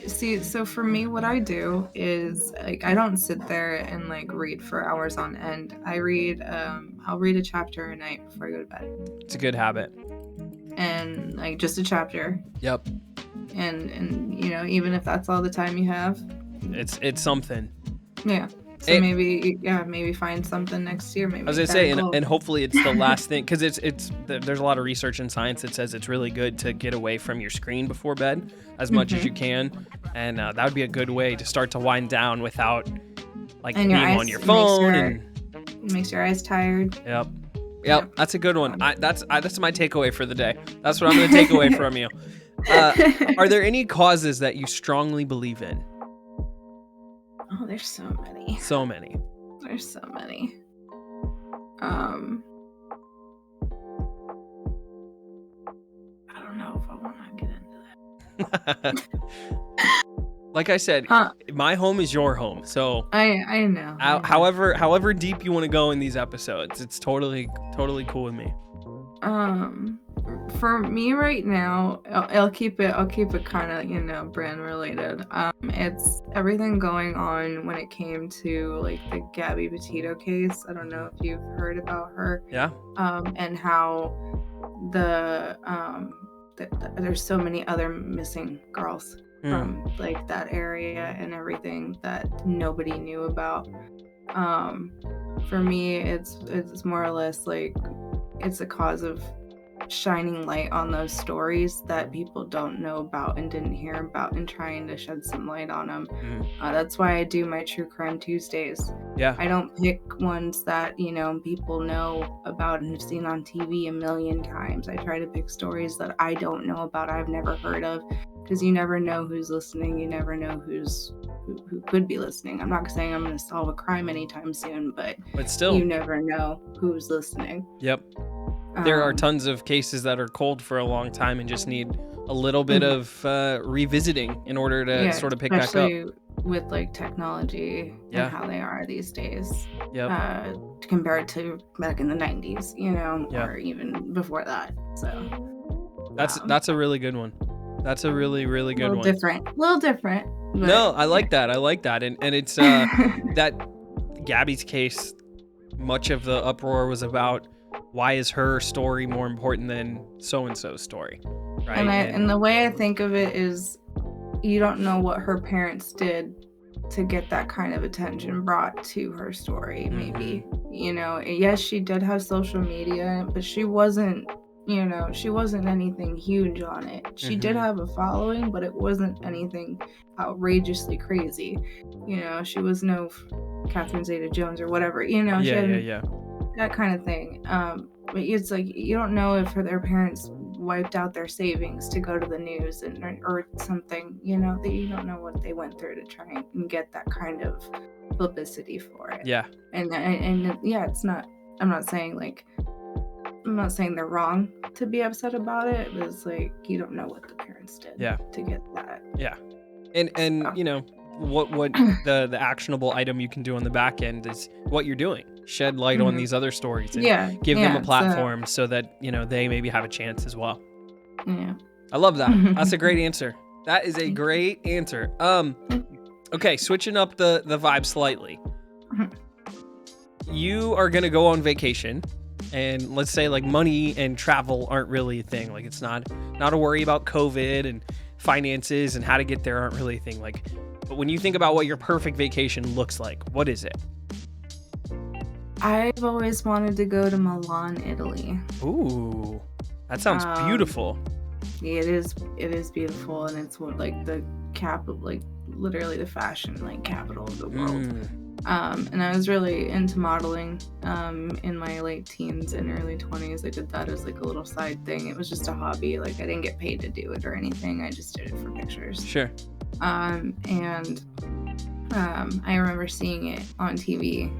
so for me, what I do is, like, I don't sit there and, like, read for hours on end. I'll read a chapter a night before I go to bed. It's a good habit. And, like, just a chapter. Yep. And even if that's all the time you have. It's something. Yeah. So maybe find something next year. Maybe I was gonna say, and hopefully it's the last thing, because there's a lot of research in science that says it's really good to get away from your screen before bed as much as you can, and that would be a good way to start to wind down without being on your phone. It makes your eyes tired. Yep. That's a good one. That's my takeaway for the day. That's what I'm gonna take away from you. Are there any causes that you strongly believe in? Oh, there's so many. So many. There's so many. I don't know if I want to get into that. Like I said, my home is your home. So I know. However deep you want to go in these episodes, it's totally cool with me. For me right now, I'll keep it kind of brand related. It's everything going on when it came to like the Gabby Petito case. I don't know if you've heard about her. Yeah. And how there's so many other missing girls from like that area and everything that nobody knew about. For me, it's more or less like it's a cause of shining light on those stories that people don't know about and didn't hear about, and trying to shed some light on them. That's why I do my True Crime Tuesdays. Yeah. I don't pick ones that, people know about and have seen on TV a million times. I try to pick stories that I don't know about, I've never heard of, because you never know who's listening. You never know who could be listening. I'm not saying I'm going to solve a crime anytime soon, but still, you never know who's listening. Yep. There are tons of cases that are cold for a long time and just need a little bit of revisiting in order to sort of pick back up. Especially with like technology and how they are these days, compared to back in the 90s, or even before that. So that's a really good one. That's a really, really good one. A little different. But, no, I like that. And it's that Gabby's case, much of the uproar was about, why is her story more important than so-and-so's story, right? And the way I think of it is, you don't know what her parents did to get that kind of attention brought to her story, maybe. Yes, she did have social media, but she wasn't anything huge on it. She did have a following, but it wasn't anything outrageously crazy. She was no Catherine Zeta-Jones or whatever, that kind of thing. But it's like, you don't know if their parents wiped out their savings to go to the news or something, that you don't know what they went through to try and get that kind of publicity for it. Yeah. And it's not, I'm not saying they're wrong to be upset about it, but it's like, you don't know what the parents did to get that. Yeah. And what the actionable item you can do on the back end is what you're doing. Shed light on these other stories and give them a platform so that, they maybe have a chance as well. Yeah. I love that. That's a great answer. That is a great answer. Okay, switching up the vibe slightly. You are going to go on vacation, and let's say like money and travel aren't really a thing. Like, it's not a worry about COVID, and finances and how to get there aren't really a thing. Like, but when you think about what your perfect vacation looks like, what is it? I've always wanted to go to Milan, Italy. Ooh, that sounds beautiful. Yeah, it is beautiful, and it's like the capital, like literally the fashion like capital of the world. And I was really into modeling in my late teens and early 20s. I did that as like a little side thing. It was just a hobby. Like, I didn't get paid to do it or anything. I just did it for pictures. Sure. And I remember seeing it on TV,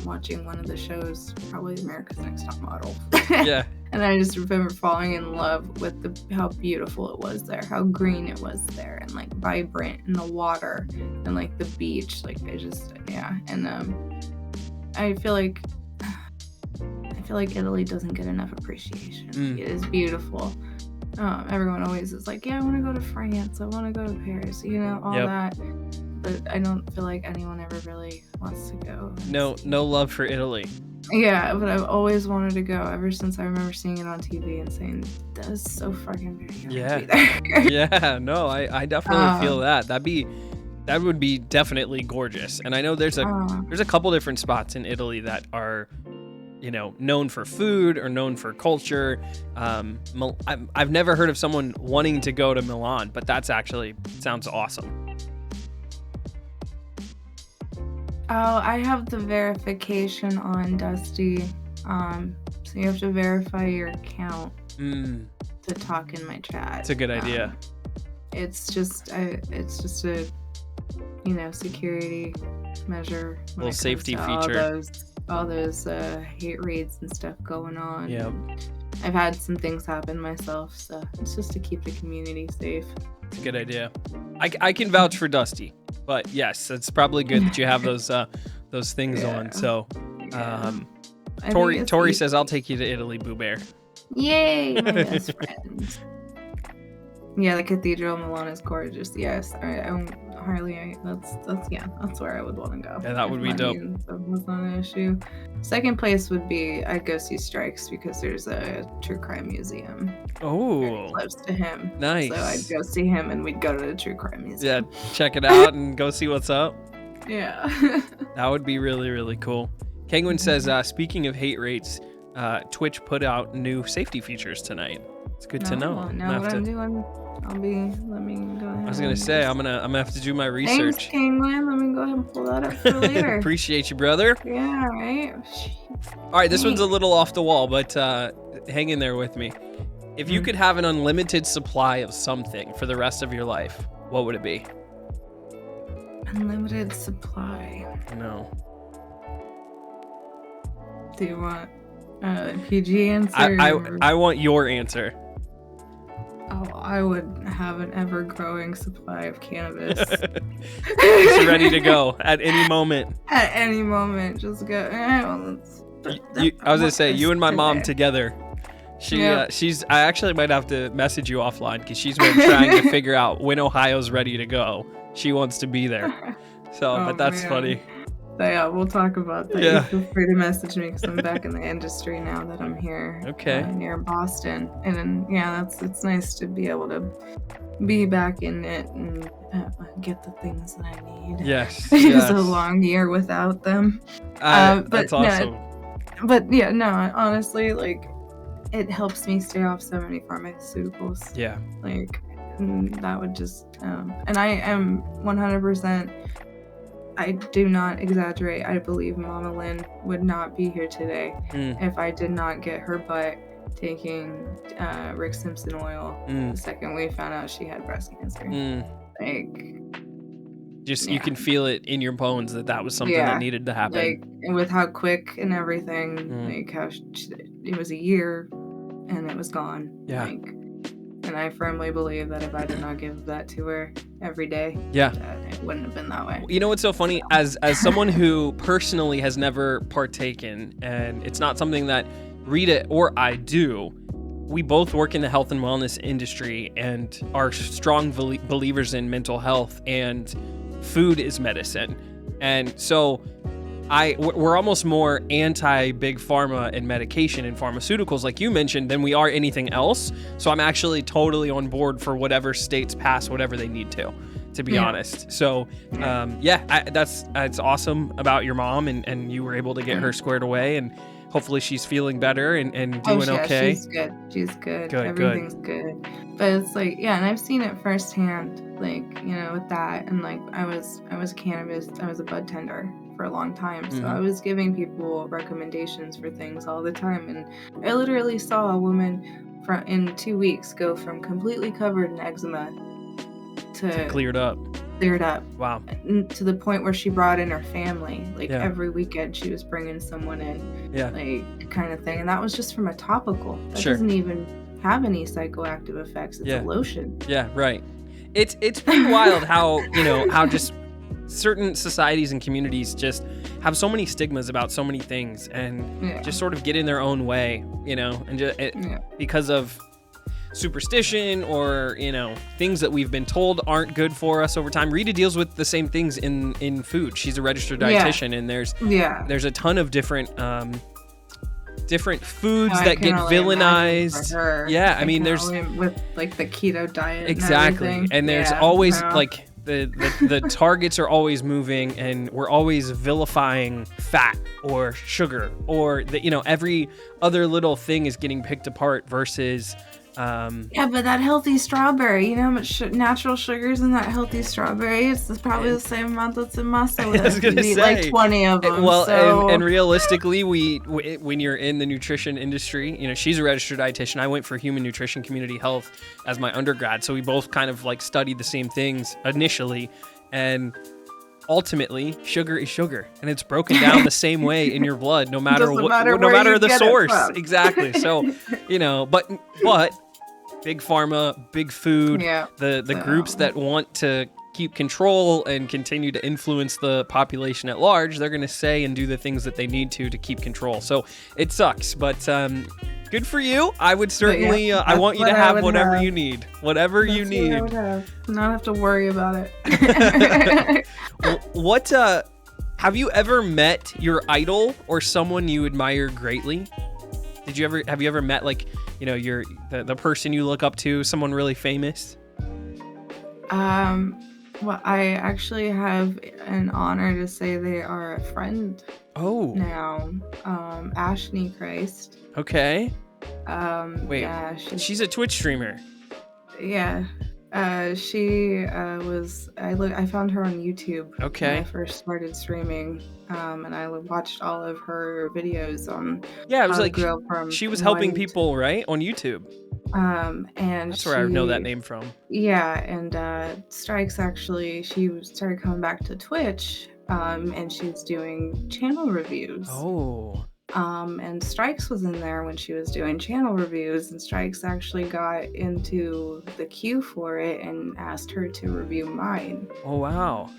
watching one of the shows, probably America's Next Top Model. Yeah. And I just remember falling in love with how beautiful it was there, how green it was there, and like vibrant, and the water, and like the beach. Like, and I feel like Italy doesn't get enough appreciation. It is beautiful. Everyone always is like, yeah, I want to go to France, I want to go to Paris, all that. But I don't feel like anyone ever really wants to go. No love for Italy. Yeah, but I've always wanted to go ever since I remember seeing it on TV and saying, that is so fucking pretty. Yeah, no, I definitely feel that. That would be definitely gorgeous. And I know there's a couple different spots in Italy that are, known for food or known for culture. I've never heard of someone wanting to go to Milan, but that's actually sounds awesome. Oh, I have the verification on, Dusty. So you have to verify your account to talk in my chat. It's a good idea. It's just a security measure. Little safety feature. All those hate raids and stuff going on. Yeah. I've had some things happen myself, so it's just to keep the community safe. It's a good idea. I can vouch for Dusty, but yes, it's probably good that you have those things on. So, Tori says, "I'll take you to Italy, Boo Bear." Yay, my best friend. Yeah, the Cathedral in Milan is gorgeous. Yes, I'm Harley, that's where I would want to go. Yeah, that would be dope. That's not an issue. Second place would be I'd go see Strikes because there's a true crime museum. Oh, close to him. Nice. So I'd go see him, and we'd go to the true crime museum. Yeah, check it out and go see what's up. Yeah. That would be really, really cool. Kangwin says, speaking of hate rates, Twitch put out new safety features tonight. It's good to know. Now what I'm doing, let me go ahead. I was gonna say I'm gonna have to do my research. Thanks, Kangwin. Let me go ahead and pull that up for later. Appreciate you, brother. Yeah, right. All right, this one's a little off the wall, but hang in there with me. If you could have an unlimited supply of something for the rest of your life, what would it be? Unlimited supply. No. Do you want a PG answer? I want your answer. Oh, I would have an ever-growing supply of cannabis. It's ready to go at any moment. At any moment, just go. I was gonna say, you and my mom together. She's. I actually might have to message you offline because she's been trying to figure out when Ohio's ready to go. She wants to be there. So, but that's funny. So yeah, we'll talk about that. Yeah. Feel free to message me because I'm back in the industry now that I'm here. Okay. Near Boston, and then, it's nice to be able to be back in it and get the things that I need. Yes. It was a long year without them. That's awesome. Honestly, like, it helps me stay off so many pharmaceuticals. Yeah. Like, that would just, and I am 100%. I do not exaggerate. I believe Mama Lynn would not be here today if I did not get her butt taking Rick Simpson oil the second we found out she had breast cancer. You can feel it in your bones that was something that needed to happen. Like, and with how quick and everything, like how it was a year and it was gone. Yeah. And I firmly believe that if I did not give that to her every day, it wouldn't have been that way. You know what's so funny? As someone who personally has never partaken, and it's not something that Rita or I do, we both work in the health and wellness industry and are strong believers in mental health, and food is medicine. And so we're almost more anti-big pharma and medication and pharmaceuticals, like you mentioned, than we are anything else. So I'm actually totally on board for whatever states pass whatever they need to be honest. So, that's awesome about your mom, and you were able to get her squared away, and hopefully she's feeling better and doing okay. She's good. Everything's good. But it's like, and I've seen it firsthand, like, with that. And like, I was a bud tender for a long time. So I was giving people recommendations for things all the time. And I literally saw a woman in 2 weeks go from completely covered in eczema to cleared up. Wow. To the point where she brought in her family. Like, every weekend she was bringing someone in. Yeah. Like, kind of thing. And that was just from a topical. That doesn't even have any psychoactive effects. It's a lotion. Yeah, right. It's pretty wild how just certain societies and communities just have so many stigmas about so many things, and just sort of get in their own way, and just because of superstition or things that we've been told aren't good for us over time. Rita deals with the same things in food. She's a registered dietitian, and there's a ton of different foods that get villainized. I mean, there's with like the keto diet. Exactly, and there's always like the targets are always moving, and we're always vilifying fat or sugar, or every other little thing is getting picked apart versus. But that healthy strawberry, you know how much natural sugars in that healthy strawberry? It's probably the same amount that's in my soda. I was gonna say, like 20 of them. Well, so. and realistically, when you're in the nutrition industry, she's a registered dietitian. I went for human nutrition community health as my undergrad, so we both kind of like studied the same things initially, and ultimately, sugar is sugar, and it's broken down the same way in your blood, no matter the source. Exactly. So, but big pharma, big food, the groups that want to keep control and continue to influence the population at large, they're going to say and do the things that they need to keep control. So it sucks, but good for you. I would certainly, I want you to have whatever you need. Whatever you need. What I would have. Not have to worry about it. What, have you ever met your idol or someone you admire greatly? Have you ever met, like, you know, the person you look up to, someone really famous? Well, I actually have an honor to say they are a friend. Oh. Now, Ashley Christ. Okay. Wait. Yeah, she's a Twitch streamer. Yeah. She was. I found her on YouTube. Okay. When I first started streaming, and I watched all of her videos on. Yeah, it was like she was helping people, right, on YouTube. And that's where I know that name from. Yeah, and Strikes actually, she started coming back to Twitch, and she was doing channel reviews. Oh. And Strikes was in there when she was doing channel reviews, and Strikes actually got into the queue for it and asked her to review mine. Oh, wow.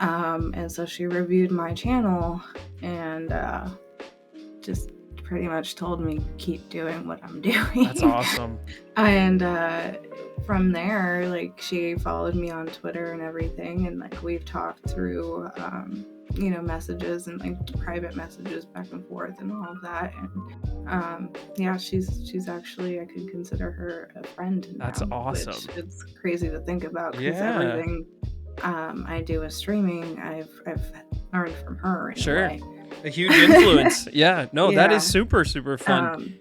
And so she reviewed my channel and just pretty much told me keep doing what I'm doing. That's awesome. And from there, like, she followed me on Twitter and everything, and like we've talked through you know, messages and like private messages back and forth and all of that. And yeah, she's actually, I could consider her a friend now. That's awesome. Which it's crazy to think about, because everything I do with streaming, I've learned from her in a way. A huge influence. Yeah, no, that is super, super fun.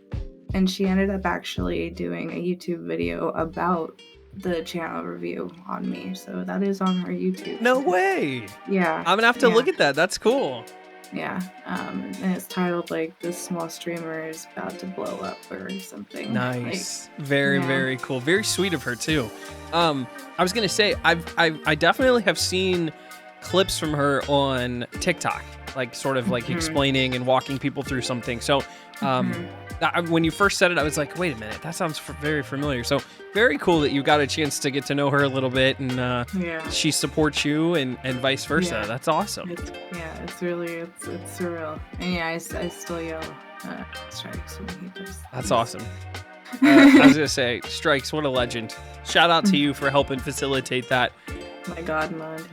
And she ended up actually doing a YouTube video about the channel review on me. So that is on her YouTube. No way. Yeah. I'm going to have to look at that. That's cool. Yeah. And it's titled, like, "This Small Streamer is About to Blow Up" or something. Nice. Like, very cool. Very sweet of her, too. I was going to say, I definitely have seen clips from her on TikTok, like sort of like explaining and walking people through something. So when you first said it, I was like, wait a minute, that sounds very familiar. So very cool that you got a chance to get to know her a little bit, and she supports you and vice versa. That's awesome. It's really, it's surreal. And yeah, I still yell Strikes when he does. That's awesome. I was gonna say, Strikes, what a legend. Shout out to you for helping facilitate that. My godmother,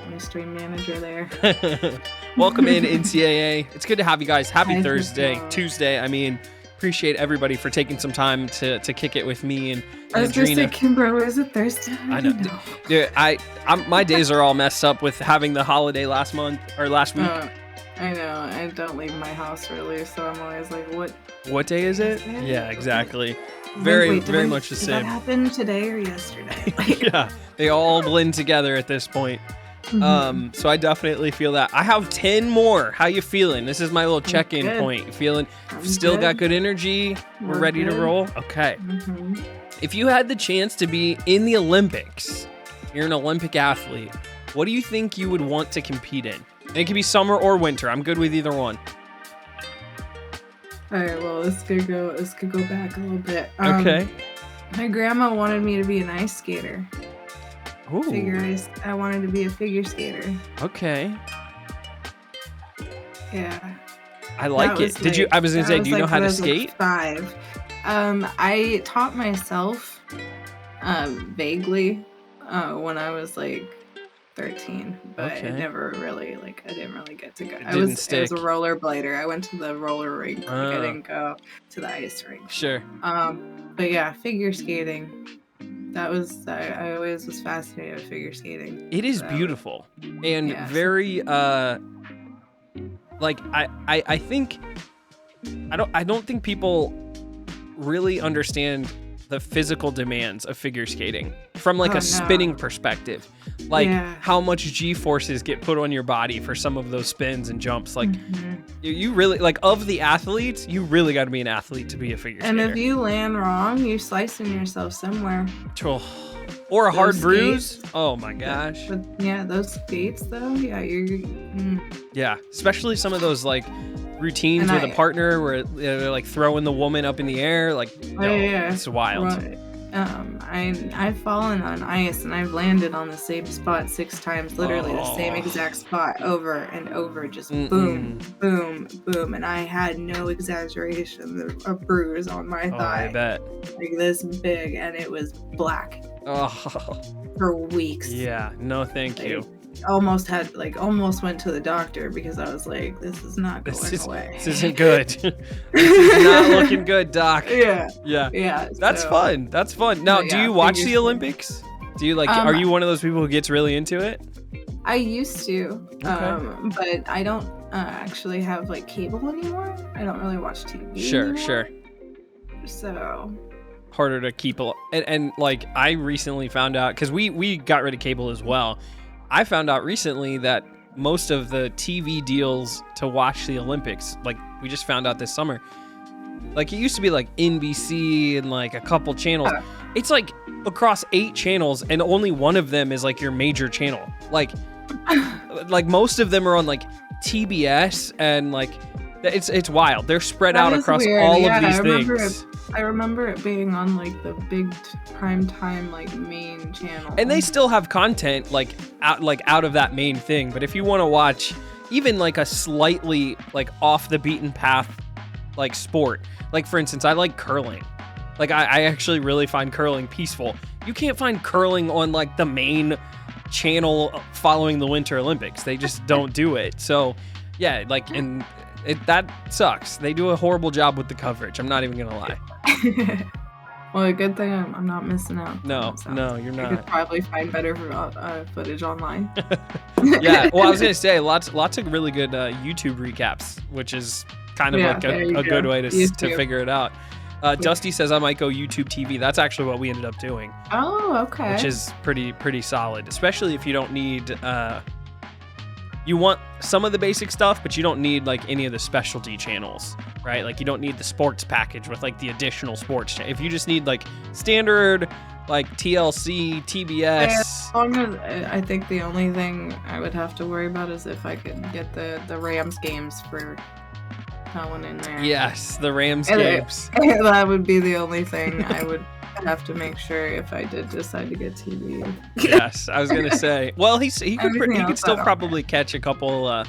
my stream manager there. Welcome in, NCAA. It's good to have you guys. Happy Thursday, Tuesday. I mean, appreciate everybody for taking some time to kick it with me and I was Adrina. just like, Kimbro, is it Thursday? I know. Dude, my days are all messed up with having the holiday last week. I know. I don't leave my house really, so I'm always like, what day is it? Yeah, exactly. Very much the same. Did that happen today or yesterday? Yeah, they all blend together at this point. So I definitely feel that. I have 10 more. How you feeling? This is my little check-in point. You feeling? Still got good energy? We're ready to roll? Okay. If you had the chance to be in the Olympics, you're an Olympic athlete, what do you think you would want to compete in? And it could be summer or winter. I'm good with either one. All right, well, this could go back a little bit. Okay. My grandma wanted me to be an ice skater. Ooh. I wanted to be a figure skater. Okay. Yeah. I like it. Did you? I was gonna say, do you know how to skate? 5. I taught myself vaguely when I was like 13, but I never really I didn't really get to go. I was a rollerblader. I went to the roller rink. I didn't go to the ice rink. Sure. But yeah, figure skating. That was I always was fascinated with figure skating. It is beautiful and very like I think I don't think people really understand the physical demands of figure skating from like a spinning perspective, like how much G-forces get put on your body for some of those spins and jumps. Like you really, like, of the athletes, you really got to be an athlete to be a figure skater. And if you land wrong, you're slicing yourself somewhere. Or a hard bruise. Oh my gosh. But yeah, those skates though, yeah, especially some of those like routines with a partner where they're like throwing the woman up in the air, like it's wild. I've fallen on ice and I've landed on the same spot 6 times, literally the same exact spot over and over, just boom, boom, boom, and I had no exaggeration, a bruise on my thigh. I bet. Like this big, and it was black. For weeks. Yeah, no thank you. Almost went to the doctor because I was like, this is not going away. This isn't good. This is not looking good, Doc. Yeah. That's fun. Now, do you watch the Olympics? Do you are you one of those people who gets really into it? I used to, but I don't actually have cable anymore. I don't really watch TV Sure. So harder to keep and I recently found out, because we got rid of cable as well. I found out recently that most of the TV deals to watch the Olympics, we just found out this summer, it used to be NBC and a couple channels. It's across 8 channels, and only one of them is your major channel. Most of them are on TBS, and it's wild. They're spread out across all of these things. I remember it being on the big prime time main channel. And they still have content out of that main thing. But if you want to watch even a slightly off the beaten path sport, for instance, I like curling. I actually really find curling peaceful. You can't find curling on the main channel following the Winter Olympics. They just don't do it. So yeah, that sucks. They do a horrible job with the coverage. I'm not even gonna lie. Well, a good thing I'm not missing out. No, you're not. I could probably find better footage online. Yeah, well, I was gonna say lots of really good YouTube recaps, which is kind of a good way to figure it out. Dusty says I might go YouTube TV. That's actually what we ended up doing. Oh, okay. Which is pretty solid, especially if you don't need. You want some of the basic stuff, but you don't need any of the specialty channels, right? You don't need the sports package with the additional sports. If you just need standard TLC, TBS. I think the only thing I would have to worry about is if I could get the Rams games for that one in there. Yes, the Rams games. That would be the only thing I would have to make sure if I did decide to get TV. Yes, I was gonna say. Well, he could still probably catch a couple.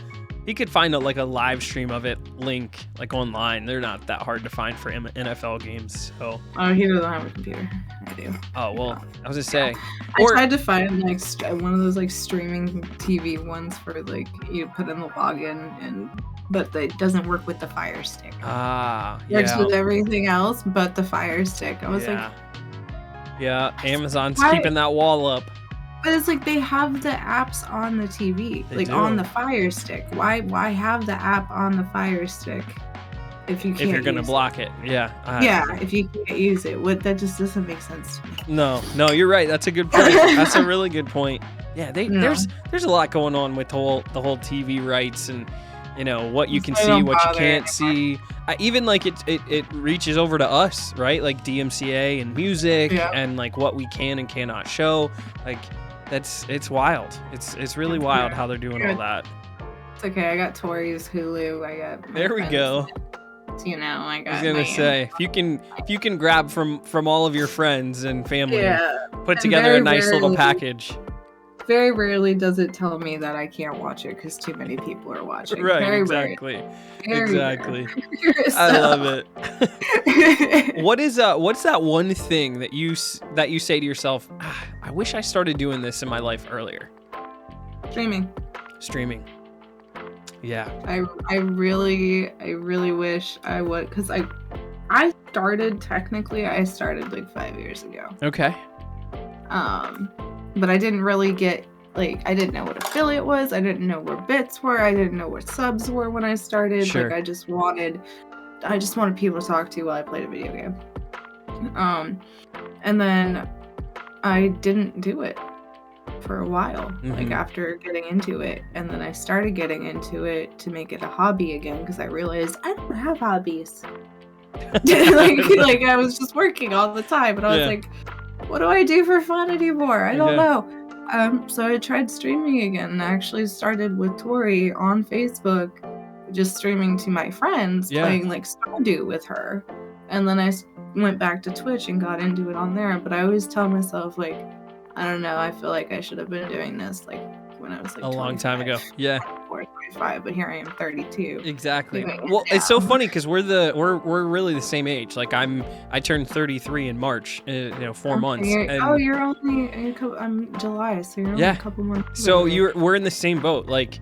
He could find a live stream of it link online. They're not that hard to find for NFL games. So. Oh, he doesn't have a computer. I do. Oh well, I was gonna say. I tried to find one of those streaming TV ones for you put in the login but it doesn't work with the Fire Stick. Works with everything else but the Fire Stick. I was yeah, Amazon's keeping that wall up. But it's they have the apps on the TV, on the Fire Stick. Why have the app on the Fire Stick if you can't? If you're gonna block it, yeah. If you can't use it, that just doesn't make sense to me. No, you're right. That's a good point. That's a really good point. Yeah, there's a lot going on with the whole TV rights and. What you can see, what you can't see. Even it reaches over to us, right? DMCA and music and what we can and cannot show. It's wild. It's really wild how they're doing all that. It's okay. I got Tori's Hulu. I got. There we go. I got. I was gonna say if you can grab from all of your friends and family, put together a nice little package. Very rarely does it tell me that I can't watch it because too many people are watching. Right, very exactly. Exactly. I love it. What's that one thing that you say to yourself, I wish I started doing this in my life earlier? Streaming. Yeah. I really wish I would, because I started 5 years ago. Okay. But I didn't really get, I didn't know what affiliate was. I didn't know where bits were. I didn't know what subs were when I started. Sure. I just wanted people to talk to while I played a video game. And then I didn't do it for a while, after getting into it. And then I started getting into it to make it a hobby again, because I realized I don't have hobbies. I was just working all the time, and I was what do I do for fun anymore? I don't know. So I tried streaming again, and I actually started with Tori on Facebook, just streaming to my friends, playing Stardew with her. And then I went back to Twitch and got into it on there. But I always tell myself, like, I don't know, I feel like I should have been doing this like when I was like a long time ago. Yeah. Or 25, but here I am 32. Exactly. Well, it's so funny because we're really the same age. Like I turned 33 in March. 4 months. You're only I'm July, so you're only a couple months. So we're in the same boat. Like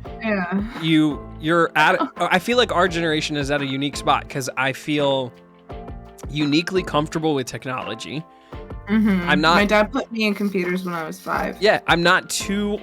you're at. I feel like our generation is at a unique spot because I feel uniquely comfortable with technology. Mm-hmm. I'm not. My dad put me in computers when I was 5. Yeah, I'm not too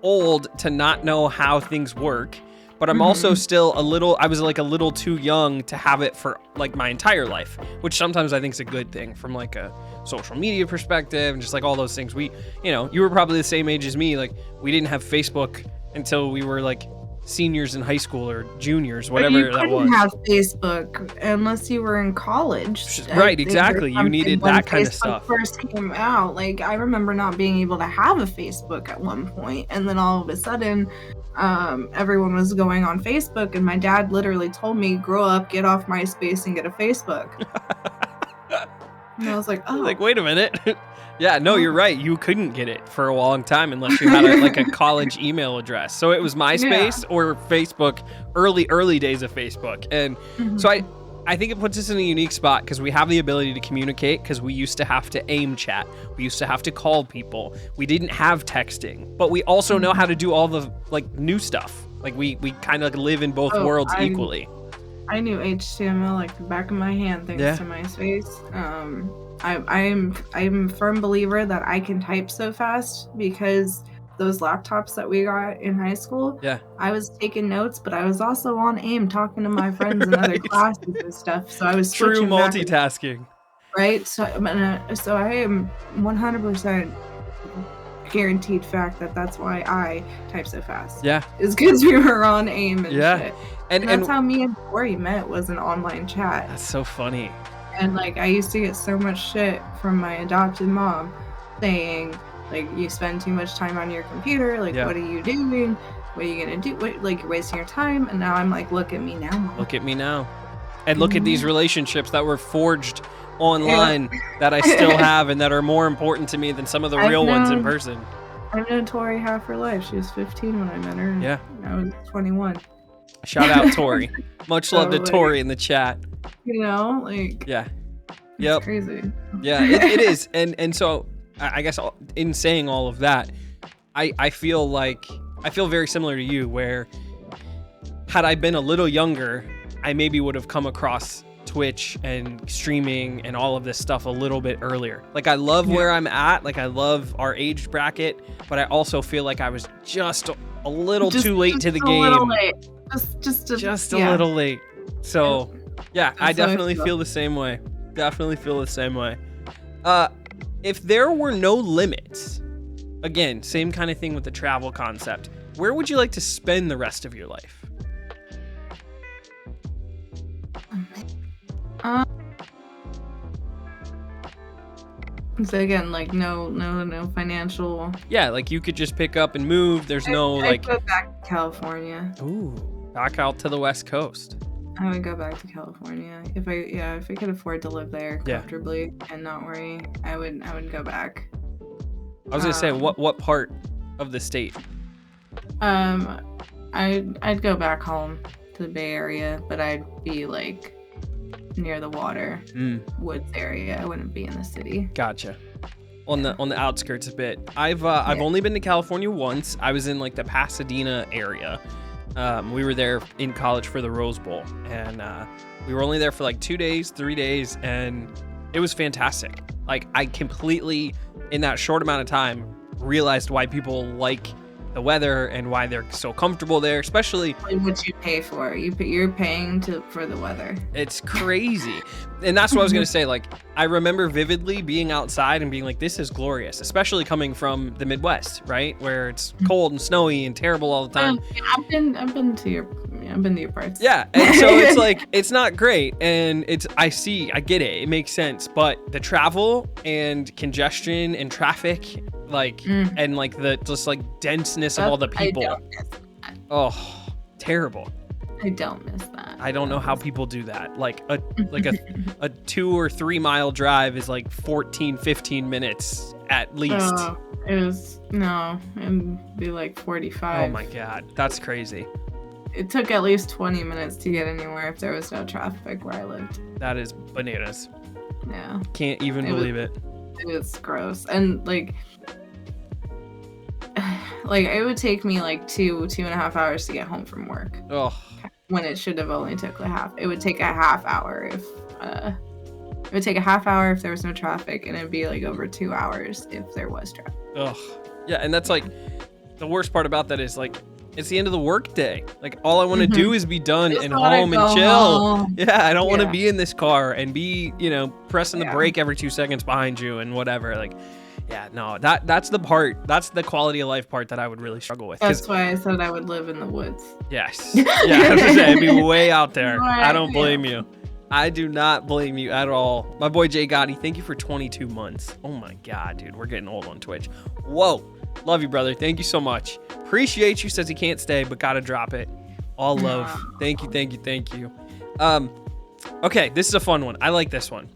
old to not know how things work, but I'm also still I was like a little too young to have it for like my entire life, which sometimes I think is a good thing from like a social media perspective and just like all those things. You were probably the same age as me. Like we didn't have Facebook until we were like seniors in high school or juniors, whatever that was. You couldn't have Facebook unless you were in college. Right, exactly. You needed that kind of stuff. When Facebook first came out, like I remember not being able to have a Facebook at one point, and then all of a sudden, everyone was going on Facebook, and my dad literally told me, "Grow up, get off MySpace, and get a Facebook." And I was like, "Oh, like wait a minute." Yeah, no, you're right. You couldn't get it for a long time unless you had a college email address. So it was MySpace or Facebook, early days of Facebook. And so I think it puts us in a unique spot because we have the ability to communicate because we used to have to AIM chat. We used to have to call people. We didn't have texting, but we also know how to do all the like new stuff. Like we kind of live in both worlds equally. I knew HTML like the back of my hand thanks to MySpace. I'm a firm believer that I can type so fast because those laptops that we got in high school, I was taking notes, but I was also on AIM talking to my friends in other classes and stuff. So I was true multitasking. Right? So I am 100% guaranteed fact that's why I type so fast. Yeah. Is because we were on AIM and shit. And that's how me and Tori met, was an online chat. That's so funny. And like I used to get so much shit from my adopted mom saying like, you spend too much time on your computer, like what are you doing? What are you gonna do? Like you're wasting your time. And now I'm like, look at me now, Mom. Look at me now. And look at these relationships that were forged online that I still have and that are more important to me than some of the real ones in person. I've known Tori half her life. She was 15 when I met her. Yeah. I was 21. Shout out Tori. Much love to Tori in the chat. Like Yep. Crazy. Yeah, it is. And so I guess in saying all of that, I feel very similar to you, where had I been a little younger, I maybe would have come across Twitch and streaming and all of this stuff a little bit earlier. Like I love where I'm at, like I love our age bracket, but I also feel like I was just a little too late to the game. Little late. Just a little late. So yeah, I definitely feel the same way. If there were no limits, again, same kind of thing with the travel concept, where would you like to spend the rest of your life? So again, like no financial. Yeah, like you could just pick up and move. There's I'd go back to California. Ooh, back out to the West Coast. I would go back to California if I could afford to live there comfortably and not worry. I would go back. I was gonna say what part of the state? I'd go back home to the Bay Area, but I'd be like near the water, woods area. I wouldn't be in the city. Gotcha. On the outskirts a bit. I've only been to California once. I was in like the Pasadena area. We were there in college for the Rose Bowl, and we were only there for like 2 days, 3 days, and it was fantastic. Like I completely, in that short amount of time, realized why people like the weather and why they're so comfortable there, especially what you pay for. You're paying for the weather. It's crazy. And that's what I was going to say. Like, I remember vividly being outside and being like, this is glorious, especially coming from the Midwest, right? Where it's cold and snowy and terrible all the time. I've been to your parts. Yeah. And so it's like, it's not great. And I get it. It makes sense. But the travel and congestion and traffic, like, and like the just like denseness of all the people. Oh, terrible. I don't miss that. I don't know how people do that. Like a 2 or 3 mile drive is like 14, 15 minutes at least. It'd be like 45. Oh my God, that's crazy. It took at least 20 minutes to get anywhere if there was no traffic where I lived. That is bananas. Yeah. Can't even believe it. It was gross. And like it would take me like 2.5 hours to get home from work. Oh. When it should have only took a half. It would take a half hour if there was no traffic, and it'd be like over 2 hours if there was traffic. Ugh. Yeah, and that's like the worst part about that is like it's the end of the work day. Like all I want to do is be done and home and chill. Home. Yeah, I don't want to be in this car and be, pressing the brake every 2 seconds behind you and whatever. Like, yeah, no, that's the quality of life part that I would really struggle with. That's why I said I would live in the woods. Yes. Yeah, I was gonna say, it'd be way out there. I don't blame you. I do not blame you at all. My boy Jay Gotti, thank you for 22 months. Oh my God, dude, we're getting old on Twitch. Whoa. Love you, brother. Thank you so much. Appreciate you. Says he can't stay, but gotta drop it. All love. Thank you. Okay, this is a fun one. I like this one.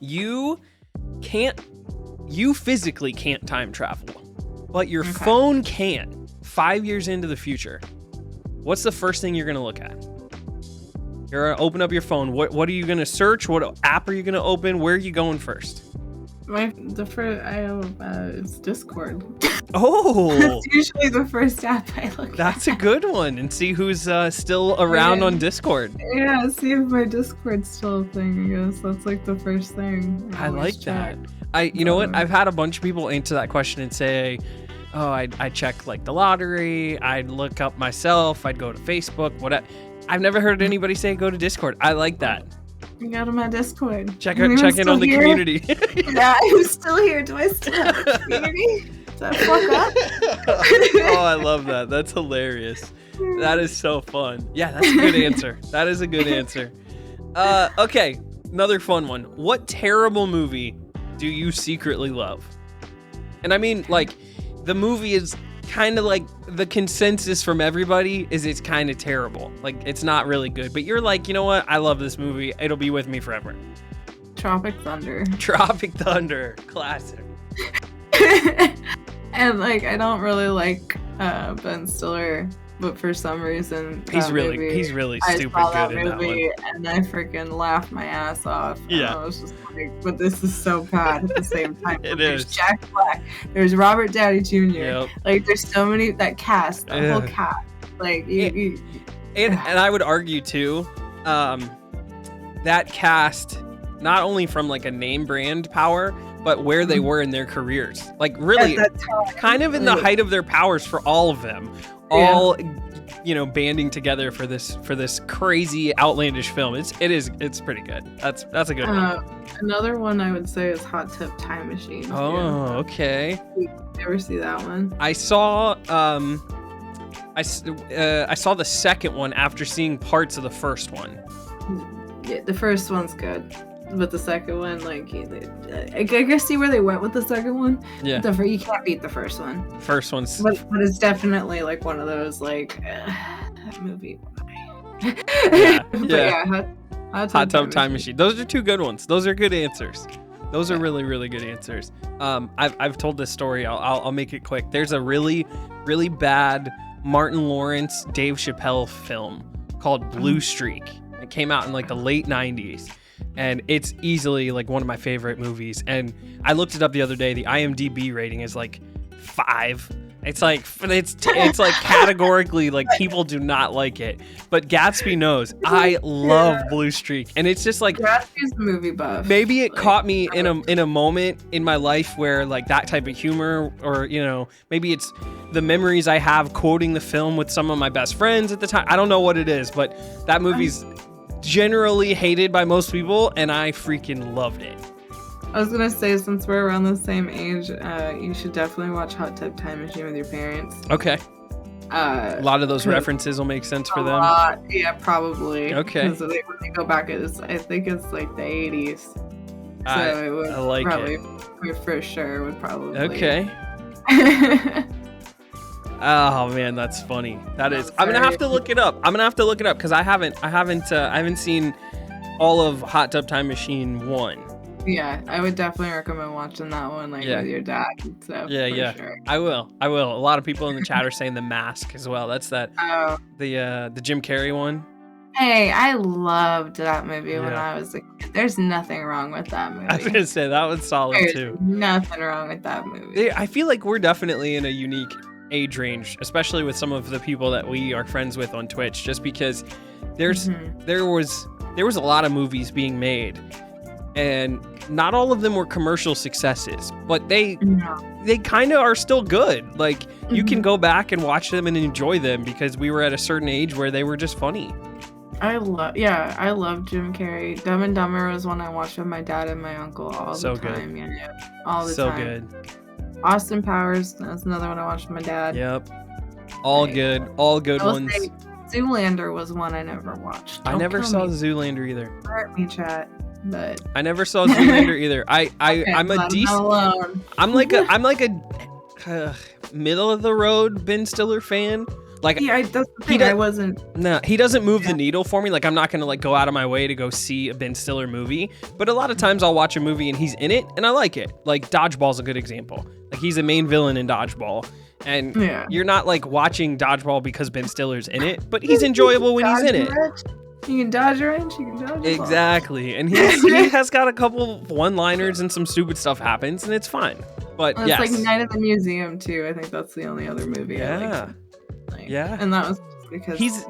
You physically can't time travel, but your phone can. 5 years into the future. What's the first thing you're gonna look at? You're gonna open up your phone. What are you gonna search? What app are you gonna open? Where are you going first? It's Discord. Oh, it's usually the first app I look at. That's a good one. And see who's still around on Discord. Yeah, see if my Discord's still a thing. I guess that's like the first thing. I like that. You know what? I've had a bunch of people answer that question and say, "Oh, I check like the lottery. I'd look up myself. I'd go to Facebook. Whatever." I've never heard anybody say go to Discord. I like that. I got him at Discord. Check in on the community. Yeah, who's still here? Do I still have a community? Is that fuck up? Oh, I love that. That's hilarious. That is so fun. Yeah, that's a good answer. That is a good answer. Okay, another fun one. What terrible movie do you secretly love? And I mean, like, the movie is kind of like the consensus from everybody is it's kind of terrible. Like, it's not really good. But you're like, you know what? I love this movie. It'll be with me forever. Tropic Thunder. Tropic Thunder. Classic. And, like, I don't really like Ben Stiller, but for some reason he's really stupid good in that one. And I freaking laughed my ass off. Yeah. I was just like, but this is so bad at the same time. There's Jack Black. There's Robert Downey Jr. Yep. Like, there's so many, that cast, the whole cast. Like, and I would argue too, that cast, not only from like a name brand power, but where they were in their careers. Like, really, kind of in the height of their powers for all of them. All, banding together for this crazy outlandish film. It's pretty good. That's a good one. Another one I would say is Hot Tub Time Machine. Oh, okay. You ever see that one? I saw I saw the second one after seeing parts of the first one. Yeah, the first one's good. But the second one, like, I guess see where they went with the second one. Yeah. You can't beat the first one. First one's. But it's definitely like one of those like that movie. Hot Tub Time Machine. Those are two good ones. Those are good answers. Those are really, really good answers. I've told this story. I'll make it quick. There's a really, really bad Martin Lawrence, Dave Chappelle film called Blue Streak. It came out in like the late 90s. And it's easily like one of my favorite movies. And I looked it up the other day. The IMDb rating is like 5. It's like categorically like people do not like it. But Gatsby knows I love Blue Streak, and it's just like Gatsby's a movie buff. Maybe it caught me in a moment in my life where like that type of humor, or maybe it's the memories I have quoting the film with some of my best friends at the time. I don't know what it is, but that movie's generally hated by most people, and I freaking loved it. I was gonna say, since we're around the same age, you should definitely watch Hot Tub Time Machine with your parents. Okay. A lot of those references will make sense for them. Yeah, probably. Okay. Because when they go back, I think it's like the 80s. So I like probably, it. For sure, would probably. Okay. Oh man, that's funny. That is. I'm gonna have to look it up. Because I haven't seen all of Hot Tub Time Machine 1. Yeah, I would definitely recommend watching that one with your dad and stuff. Yeah. Sure. I will. A lot of people in the chat are saying The Mask as well. That's the Jim Carrey one. Hey, I loved that movie when I was a kid. There's nothing wrong with that movie. I was gonna say that was solid too. Nothing wrong with that movie. I feel like we're definitely in a unique age range, especially with some of the people that we are friends with on Twitch, just because there was a lot of movies being made, and not all of them were commercial successes, but they kind of are still good. Like you can go back and watch them and enjoy them because we were at a certain age where they were just funny. I love Jim Carrey. Dumb and Dumber was one I watched with my dad and my uncle all the time. Good. Yeah, all the time. So good. Austin Powers, that's another one I watched with my dad. Yep. All good ones. Zoolander was one I never watched. I never saw Zoolander either. Hurt me, chat. But I never saw Zoolander either. I'm a decent. I'm like a middle of the road Ben Stiller fan. Like that's the thing. I wasn't. No, he doesn't move the needle for me. Like I'm not gonna go out of my way to go see a Ben Stiller movie. But a lot of times I'll watch a movie and he's in it and I like it. Like Dodgeball's a good example. Like he's a main villain in Dodgeball. And you're not watching Dodgeball because Ben Stiller's in it, but he's enjoyable when he's in it. You can dodge a wrench, you can dodge a exactly. And he has got a couple one-liners and some stupid stuff happens and it's fine. But it's like Night at the Museum too. I think that's the only other movie I like. Yeah. And that was because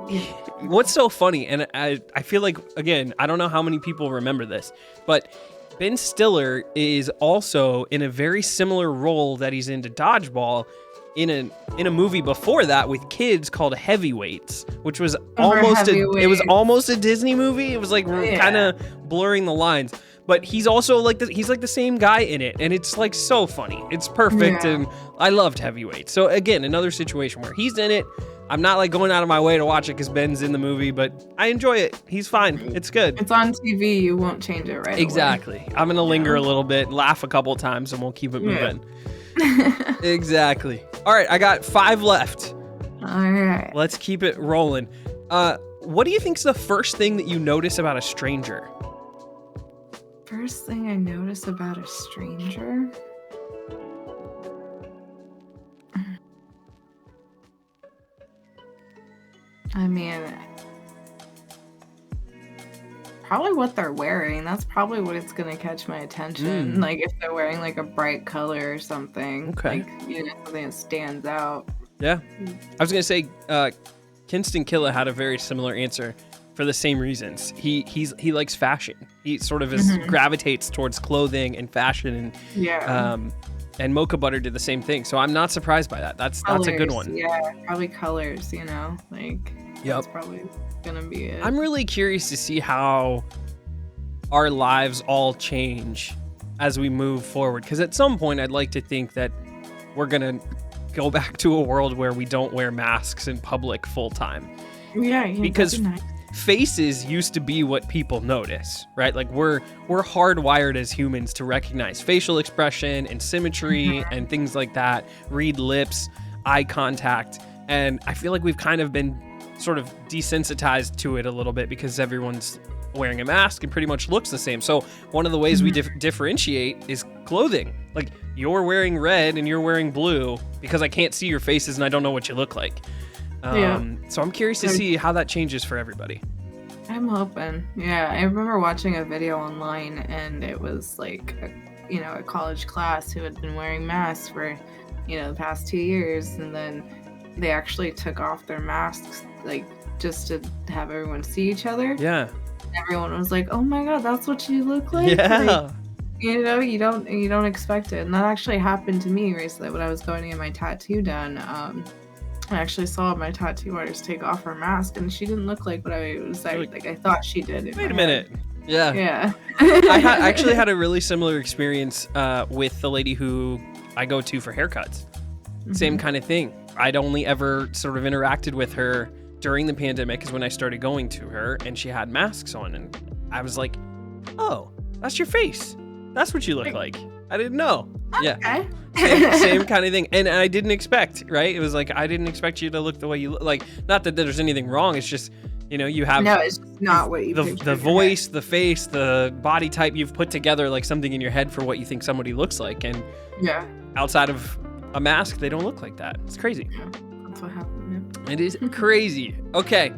what's so funny, and I feel like, again, I don't know how many people remember this, but Ben Stiller is also in a very similar role that he's into Dodgeball in a movie before that with kids called Heavyweights, which was almost a Disney movie. It was kind of blurring the lines. But he's also he's the same guy in it, and it's so funny. It's perfect, and I loved Heavyweight. So again, another situation where he's in it. I'm not going out of my way to watch it because Ben's in the movie, but I enjoy it. He's fine. It's good. It's on TV. You won't change it right Exactly. away. I'm gonna linger a little bit, laugh a couple times, and we'll keep it moving. Exactly. All right, I got 5 left. All right. Let's keep it rolling. What do you think's the first thing that you notice about a stranger? First thing I notice about a stranger? I mean, probably what they're wearing. That's probably what it's going to catch my attention. Like if they're wearing a bright color or something. Okay. Something that stands out. Yeah. I was going to say, Kinston Killa had a very similar answer. For the same reasons. He likes fashion. He sort of gravitates towards clothing and fashion, and Mocha Butter did the same thing. So I'm not surprised by that. That's a good one. Yeah, probably colors. That's probably gonna be it. I'm really curious to see how our lives all change as we move forward. Because at some point, I'd like to think that we're gonna go back to a world where we don't wear masks in public full time. Yeah, because faces used to be what people notice, right? We're hardwired as humans to recognize facial expression and symmetry and things like that, read lips, eye contact, and I feel like we've kind of been sort of desensitized to it a little bit because everyone's wearing a mask and pretty much looks the same. So one of the ways we differentiate is clothing. You're wearing red and you're wearing blue because I can't see your faces and I don't know what you look like. So I'm curious to see how that changes for everybody. I'm hoping. Yeah, I remember watching a video online and it was a college class who had been wearing masks for, the past 2 years, and then they actually took off their masks just to have everyone see each other. Yeah. Everyone was like, "Oh my god, that's what you look like?" Yeah. You don't expect it. And that actually happened to me recently when I was going to get my tattoo done. I actually saw my tattoo artist take off her mask, and she didn't look like what I was I thought she did. Wait a minute. Yeah. Yeah. I actually had a really similar experience with the lady who I go to for haircuts. Same kind of thing. I'd only ever sort of interacted with her during the pandemic is when I started going to her, and she had masks on, and I was like, "Oh, that's your face. That's what you look like. I didn't know." Yeah. Okay. Same kind of thing. And I didn't expect, right? It was like, I didn't expect you to look the way you look. Like, not that there's anything wrong. It's just, you have no, it's not what you the voice, the face, the body type. You've put together like something in your head for what you think somebody looks like. And outside of a mask, they don't look like that. It's crazy. Yeah, that's what happened. Yeah. It is crazy. Okay.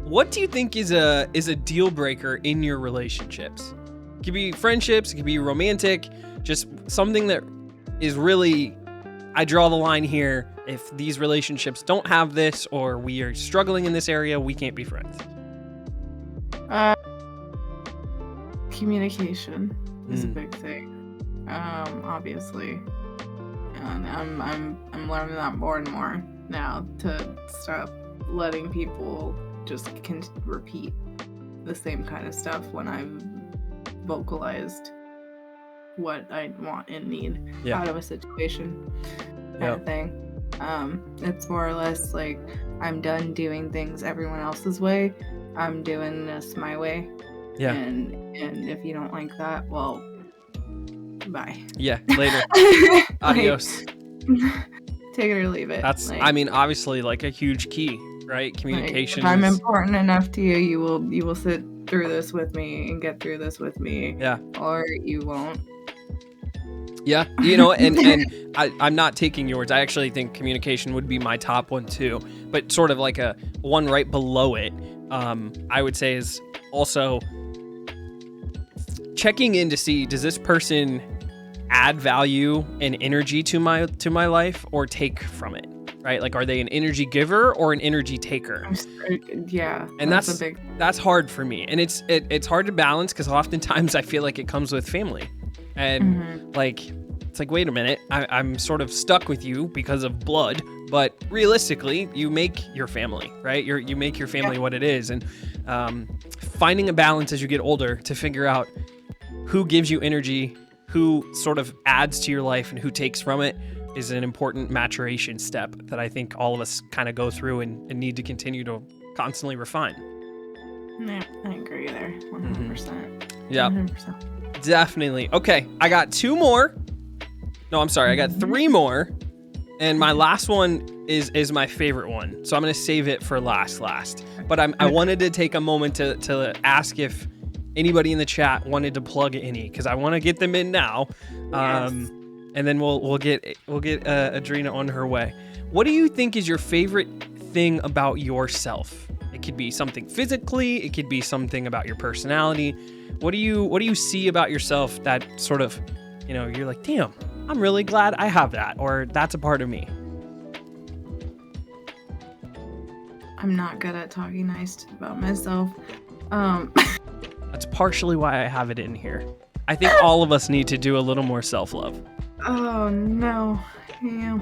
What do you think is a deal breaker in your relationships? It could be friendships, it could be romantic, just something that is really, I draw the line here. If these relationships don't have this, or we are struggling in this area, we can't be friends. Communication is a big thing, obviously, and I'm learning that more and more now, to stop letting people just repeat the same kind of stuff when I've vocalized what I want and need out of a situation, kind of thing. It's more or less like, I'm done doing things everyone else's way. I'm doing this my way. Yeah. And if you don't like that, well, bye. Yeah, later. Adios. Take it or leave it. That's, obviously, like, a huge key, right? Communication. Like, if I'm important enough to you, you will sit through this with me and get through this with me. Yeah. Or you won't. Yeah, and I'm not taking yours. I actually think communication would be my top one too, but sort of like a one right below it. I would say is also checking in to see, does this person add value and energy to my life, or take from it? Right? Like, are they an energy giver or an energy taker? Yeah, and that's hard for me, and it's hard to balance, because oftentimes I feel like it comes with family. And it's like, wait a minute, I'm sort of stuck with you because of blood, but realistically, you make your family, right? You make your family what it is. And finding a balance as you get older to figure out who gives you energy, who sort of adds to your life, and who takes from it is an important maturation step that I think all of us kind of go through and need to continue to constantly refine. Yeah, I agree there, 100%. Yeah. 100%. Definitely. Okay, I got two more. No, I'm sorry. I got three more. And my last one is my favorite one. So I'm going to save it for last. But I wanted to take a moment to ask if anybody in the chat wanted to plug any, because I want to get them in now. Yes. And then we'll get Adrina on her way. What do you think is your favorite thing about yourself? It could be something physically. It could be something about your personality. What do you see about yourself that sort of, you're like, damn, I'm really glad I have that, or that's a part of me? I'm not good at talking nice about myself. That's partially why I have it in here. I think all of us need to do a little more self-love. Oh, no. Yeah.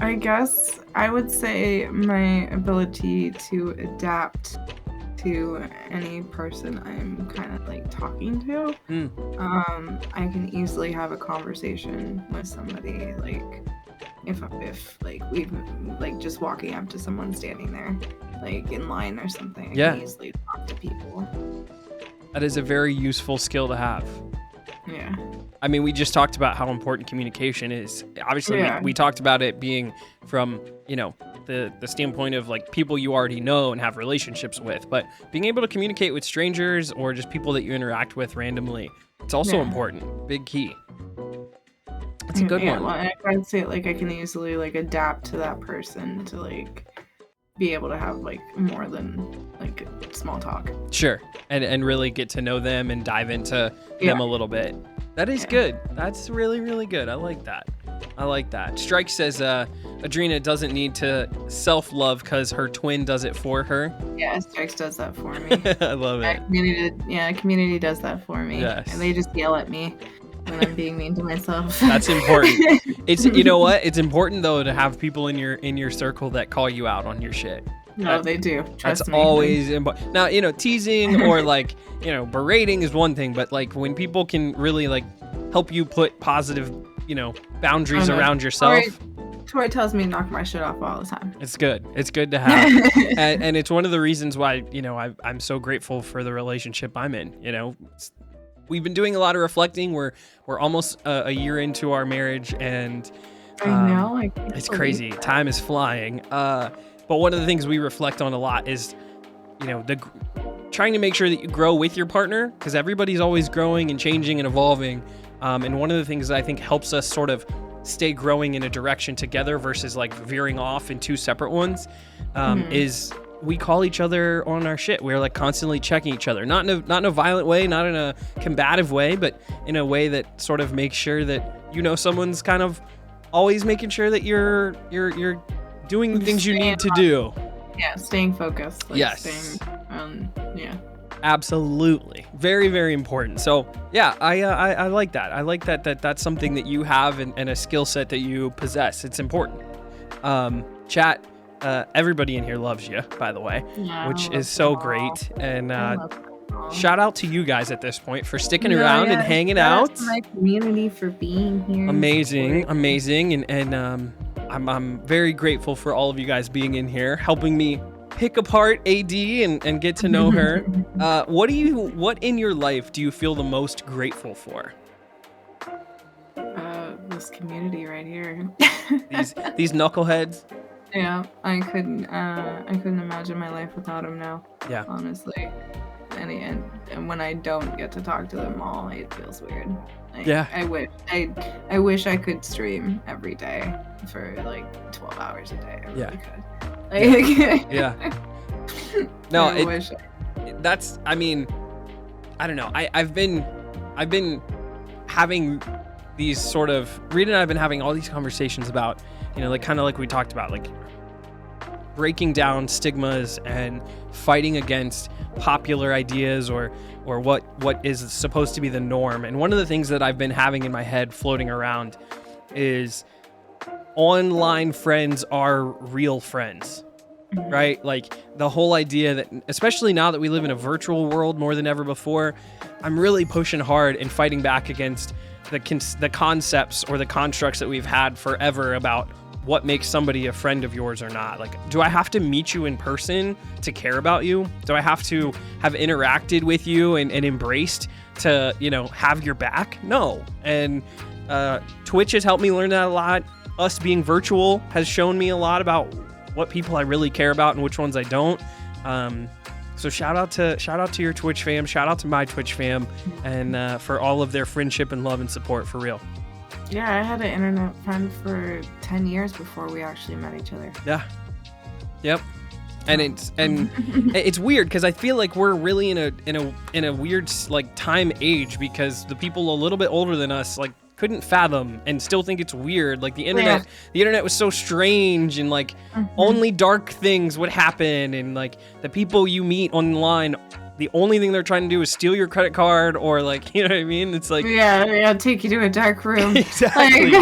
I guess I would say my ability to adapt to any person I'm kind of like talking to. I can easily have a conversation with somebody, like if like we've like just walking up to someone standing there like in line or something. I can easily talk to people. That is a very useful skill to have. Yeah. I mean, we just talked about how important communication is. Obviously, we talked about it being from, the standpoint of like people you already know and have relationships with, but being able to communicate with strangers or just people that you interact with randomly, it's also important. Big key. That's a good one. Well, I'd say like I can easily like adapt to that person to like be able to have like more than like small talk. Sure. And really get to know them and dive into them a little bit. That is good. That's really, really good. I like that. Strike says Adrina doesn't need to self-love because her twin does it for her. Yeah, Strikes does that for me. I love it. Community does that for me. Yes. And they just yell at me when I'm being mean to myself. That's important. It's what? It's important though to have people in your circle that call you out on your shit. No, they do. Trust me. Always important. Now, teasing or like, berating is one thing, but like when people can really like help you put positive, boundaries around yourself. Tori tells me to knock my shit off all the time. It's good. It's good to have. and it's one of the reasons why, I'm so grateful for the relationship I'm in. We've been doing a lot of reflecting. We're almost a year into our marriage, and I know. It's crazy. Time is flying. But one of the things we reflect on a lot is, trying to make sure that you grow with your partner, because everybody's always growing and changing and evolving. And one of the things that I think helps us sort of stay growing in a direction together versus like veering off in two separate ones, is we call each other on our shit. We're like constantly checking each other, not in a violent way, not in a combative way, but in a way that sort of makes sure that, someone's kind of always making sure that you're doing the things you need to do. Yeah, staying focused. Yes. Yeah. Absolutely. Very, very important. So yeah, I like that. I like that's something that you have and a skill set that you possess. It's important. Chat, everybody in here loves you, by the way, which is so great. And shout out to you guys at this point for sticking around and hanging out. My community for being here. Amazing. And I'm very grateful for all of you guys being in here, helping me pick apart AD and get to know her. What in your life do you feel the most grateful for? This community right here. these knuckleheads. Yeah, I couldn't imagine my life without them now. Yeah, honestly. And when I don't get to talk to them all, it feels weird. I wish I could stream every day for like 12 hours a day. I really could. Yeah. No, I don't know. I've been having these sort of, Rita and I have been having all these conversations about, like kind of like we talked about, like breaking down stigmas and fighting against popular ideas or what is supposed to be the norm. And one of the things that I've been having in my head floating around is online friends are real friends, right? Like the whole idea that, especially now that we live in a virtual world more than ever before, I'm really pushing hard and fighting back against the concepts or the constructs that we've had forever about what makes somebody a friend of yours or not. Like, do I have to meet you in person to care about you? Do I have to have interacted with you and embraced to, have your back? No. And Twitch has helped me learn that a lot. Us being virtual has shown me a lot about what people I really care about and which ones I don't. So shout out to your Twitch fam, shout out to my Twitch fam, and for all of their friendship and love and support, for real. Yeah, I had an internet friend for 10 years before we actually met each other. Yeah. Yep. And it's weird because I feel like we're really in a weird like time age, because the people a little bit older than us like couldn't fathom and still think it's weird. Like the internet was so strange, and like only dark things would happen, and like the people you meet online, the only thing they're trying to do is steal your credit card, or like, you know what I mean? It's like, take you to a dark room. Exactly.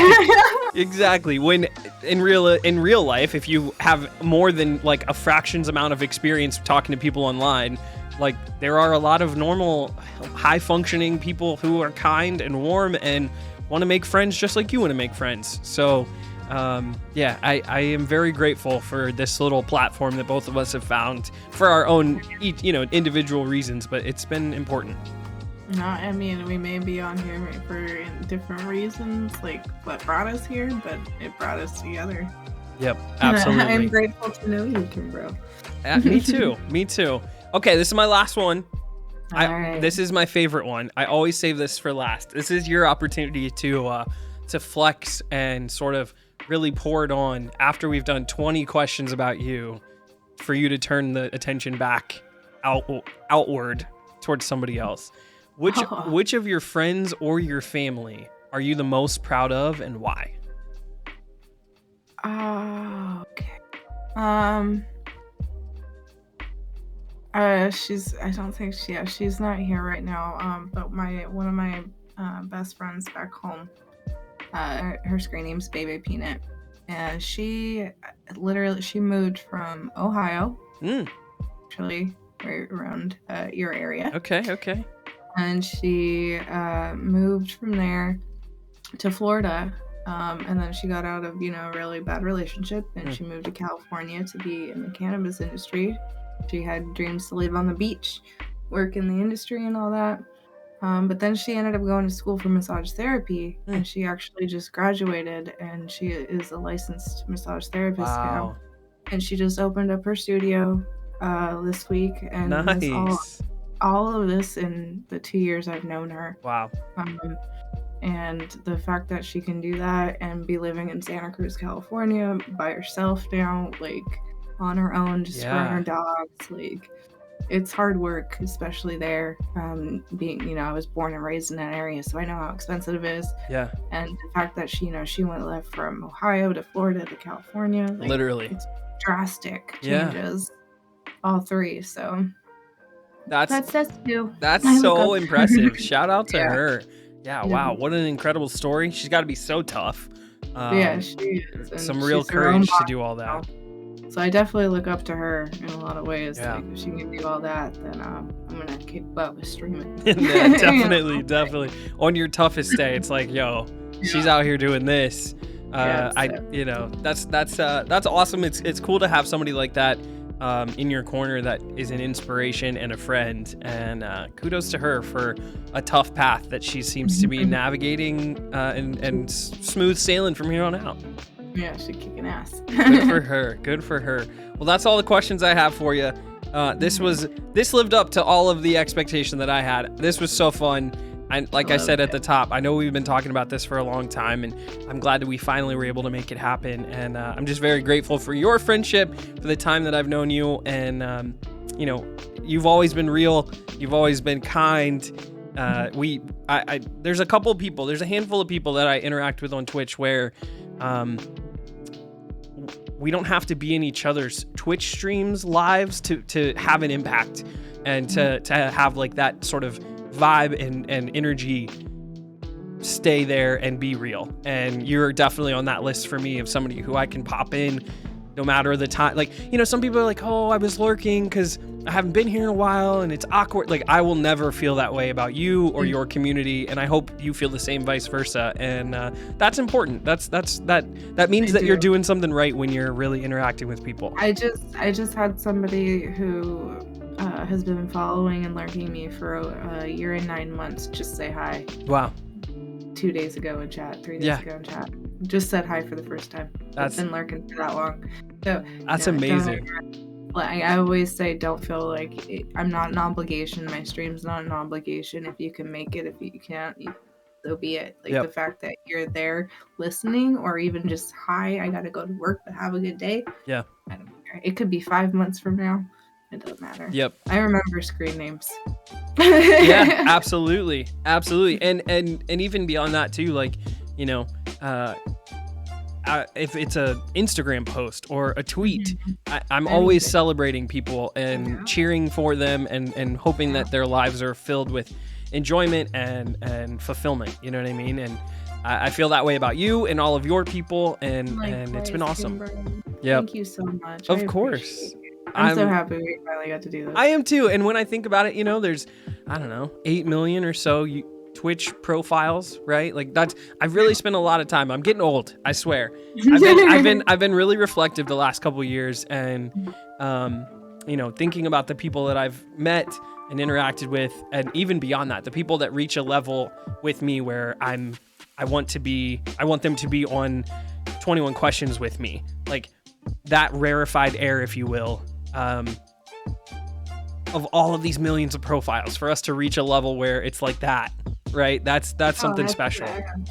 Exactly. When in real life, if you have more than like a fractions amount of experience talking to people online, like there are a lot of normal, high functioning people who are kind and warm and want to make friends just like you want to make friends. So I am very grateful for this little platform that both of us have found for our own, individual reasons, but it's been important. No, I mean, we may be on here for different reasons, like what brought us here, but it brought us together. Yep, absolutely. I'm grateful to know you, Kimbro. Me too. Okay, this is my last one. All right. This is my favorite one. I always save this for last. This is your opportunity to flex and sort of really pour it on after we've done 20 questions about you, for you to turn the attention back outward towards somebody else. Which of your friends or your family are you the most proud of, and why? Okay. She's not here right now. But one of my best friends back home, her screen name's Baby Peanut, and she moved from Ohio, actually right around your area. Okay. And she moved from there to Florida And then she got out of, a really bad relationship, and she moved to California to be in the cannabis industry. She had dreams to live on the beach, work in the industry and all that. But then she ended up going to school for massage therapy, and she actually just graduated, and she is a licensed massage therapist now. And she just opened up her studio this week, and nice. all of this in the 2 years I've known her. Wow. And the fact that she can do that and be living in Santa Cruz, California by herself now, like on her own, just for her dogs, like it's hard work, especially there. Being, I was born and raised in that area, so I know how expensive it is. Yeah. And the fact that she left from Ohio to Florida to California, like, literally, it's drastic changes. All three. So that's two. That's so impressive. Shout out to her. Yeah. Wow. What an incredible story. She's got to be so tough. She is. And some real courage to do all that. So I definitely look up to her in a lot of ways. Yeah. Like, if she can do all that, then I'm gonna kick butt with streaming. Yeah, definitely. On your toughest day, it's like, yo, she's out here doing this. That's awesome. It's cool to have somebody like that in your corner that is an inspiration and a friend. And kudos to her for a tough path that she seems to be navigating and smooth sailing from here on out. Yeah, she's kicking ass. Good for her. Well, that's all the questions I have for you. This lived up to all of the expectation that I had. This was so fun. And like I said at the top, I know we've been talking about this for a long time, and I'm glad that we finally were able to make it happen. And I'm just very grateful for your friendship, for the time that I've known you. And, you've always been real. You've always been kind. There's a handful of people that I interact with on Twitch where we don't have to be in each other's Twitch streams lives to have an impact and to have like that sort of vibe and energy stay there and be real. And you're definitely on that list for me of somebody who I can pop in no matter the time. Like, some people are like, oh, I was lurking because I haven't been here in a while and it's awkward. Like, I will never feel that way about you or your community, and I hope you feel the same, vice versa. And that's important. That means that you're doing something right when you're really interacting with people. I just had somebody who has been following and lurking me for a year and 9 months just say hi. Wow. 2 days ago in chat, 3 days ago in chat. Just said hi for the first time. I've been lurking for that long. So that's amazing. I always say, don't feel like I'm not an obligation. My stream's not an obligation. If you can make it, if you can't, so be it. Like the fact that you're there listening, or even just hi, I gotta go to work, but have a good day. Yeah. I don't care. It could be 5 months from now. It doesn't matter. Yep. I remember screen names. Yeah, absolutely. And even beyond that too, like, if it's a Instagram post or a tweet, I'm always celebrating people and cheering for them and hoping that their lives are filled with enjoyment and fulfillment. You know what I mean? And I feel that way about you and all of your people, and it's been awesome. Yeah. Thank you so much. Of course. I'm so happy we finally got to do this. I am too. And when I think about it, there's, 8 million or so Twitch profiles, right? Like I've really spent a lot of time. I'm getting old, I swear. I've been really reflective the last couple of years, and thinking about the people that I've met and interacted with, and even beyond that, the people that reach a level with me where I want them to be on 21 Questions with me. Like that rarefied air, if you will. Of all of these millions of profiles, for us to reach a level where it's like that, right? That's something special.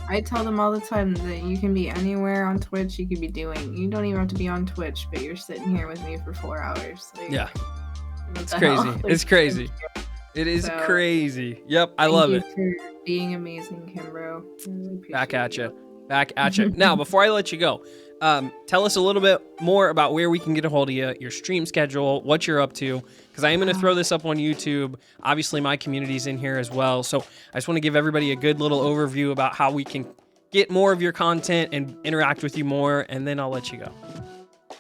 I tell them all the time that you can be anywhere on Twitch. You can be doing. You don't even have to be on Twitch, but you're sitting here with me for 4 hours. Like, yeah, it's crazy. It's crazy. It is crazy. Yep, I love it. Thank you for being amazing, Kimbro. Really Back at you. Now, before I let you go, tell us a little bit more about where we can get a hold of you, your stream schedule, what you're up to, because I am going to throw this up on YouTube. Obviously, my community's in here as well. So I just want to give everybody a good little overview about how we can get more of your content and interact with you more, and then I'll let you go.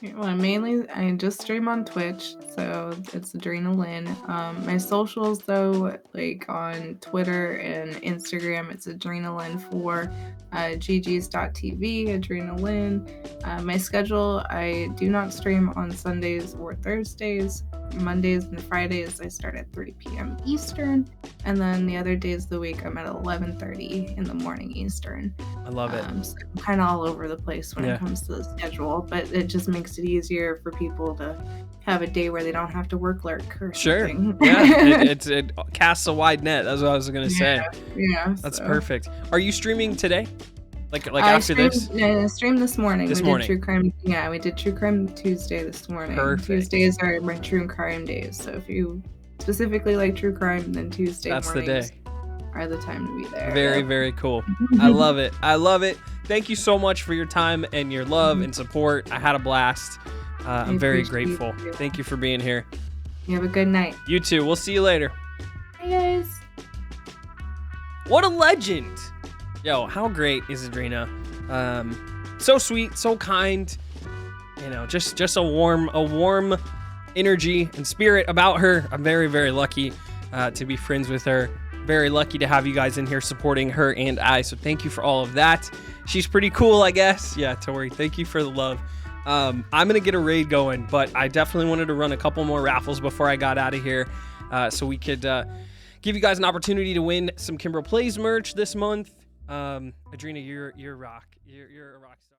Well, I just stream on Twitch, so it's AdrinaLynn. My socials though, like on Twitter and Instagram, it's AdrinaLynn4, GGs.tv, AdrinaLynn. My schedule, I do not stream on Sundays or Thursdays. Mondays and Fridays, I start at 3 p.m. Eastern, and then the other days of the week, I'm at 11:30 in the morning Eastern. I love it. So I'm kind of all over the place when it comes to the schedule, but it just makes it easier for people to have a day where they don't have to work lurk or something. Yeah, it casts a wide net. That's what I was gonna say. Yeah, that's perfect. Are you streaming today? Like after this? I streamed this morning. Did True Crime. Yeah, we did True Crime Tuesday this morning. Perfect. Tuesdays are my True Crime days. So if you specifically like True Crime, then Tuesday mornings are the time to be there. Very, very cool. I love it. I love it. Thank you so much for your time and your love and support. I had a blast. I'm very grateful. Thank you for being here. You have a good night. You too. We'll see you later. Bye, guys. What a legend. Yo, how great is Adrina? So sweet, so kind. You know, just a warm energy and spirit about her. I'm very, very lucky to be friends with her. Very lucky to have you guys in here supporting her and I. So thank you for all of that. She's pretty cool, I guess. Yeah, Tori, thank you for the love. I'm gonna get a raid going, but I definitely wanted to run a couple more raffles before I got out of here, so we could give you guys an opportunity to win some Kimbroplays merch this month. Adrina, you're a rock. You're a rock star.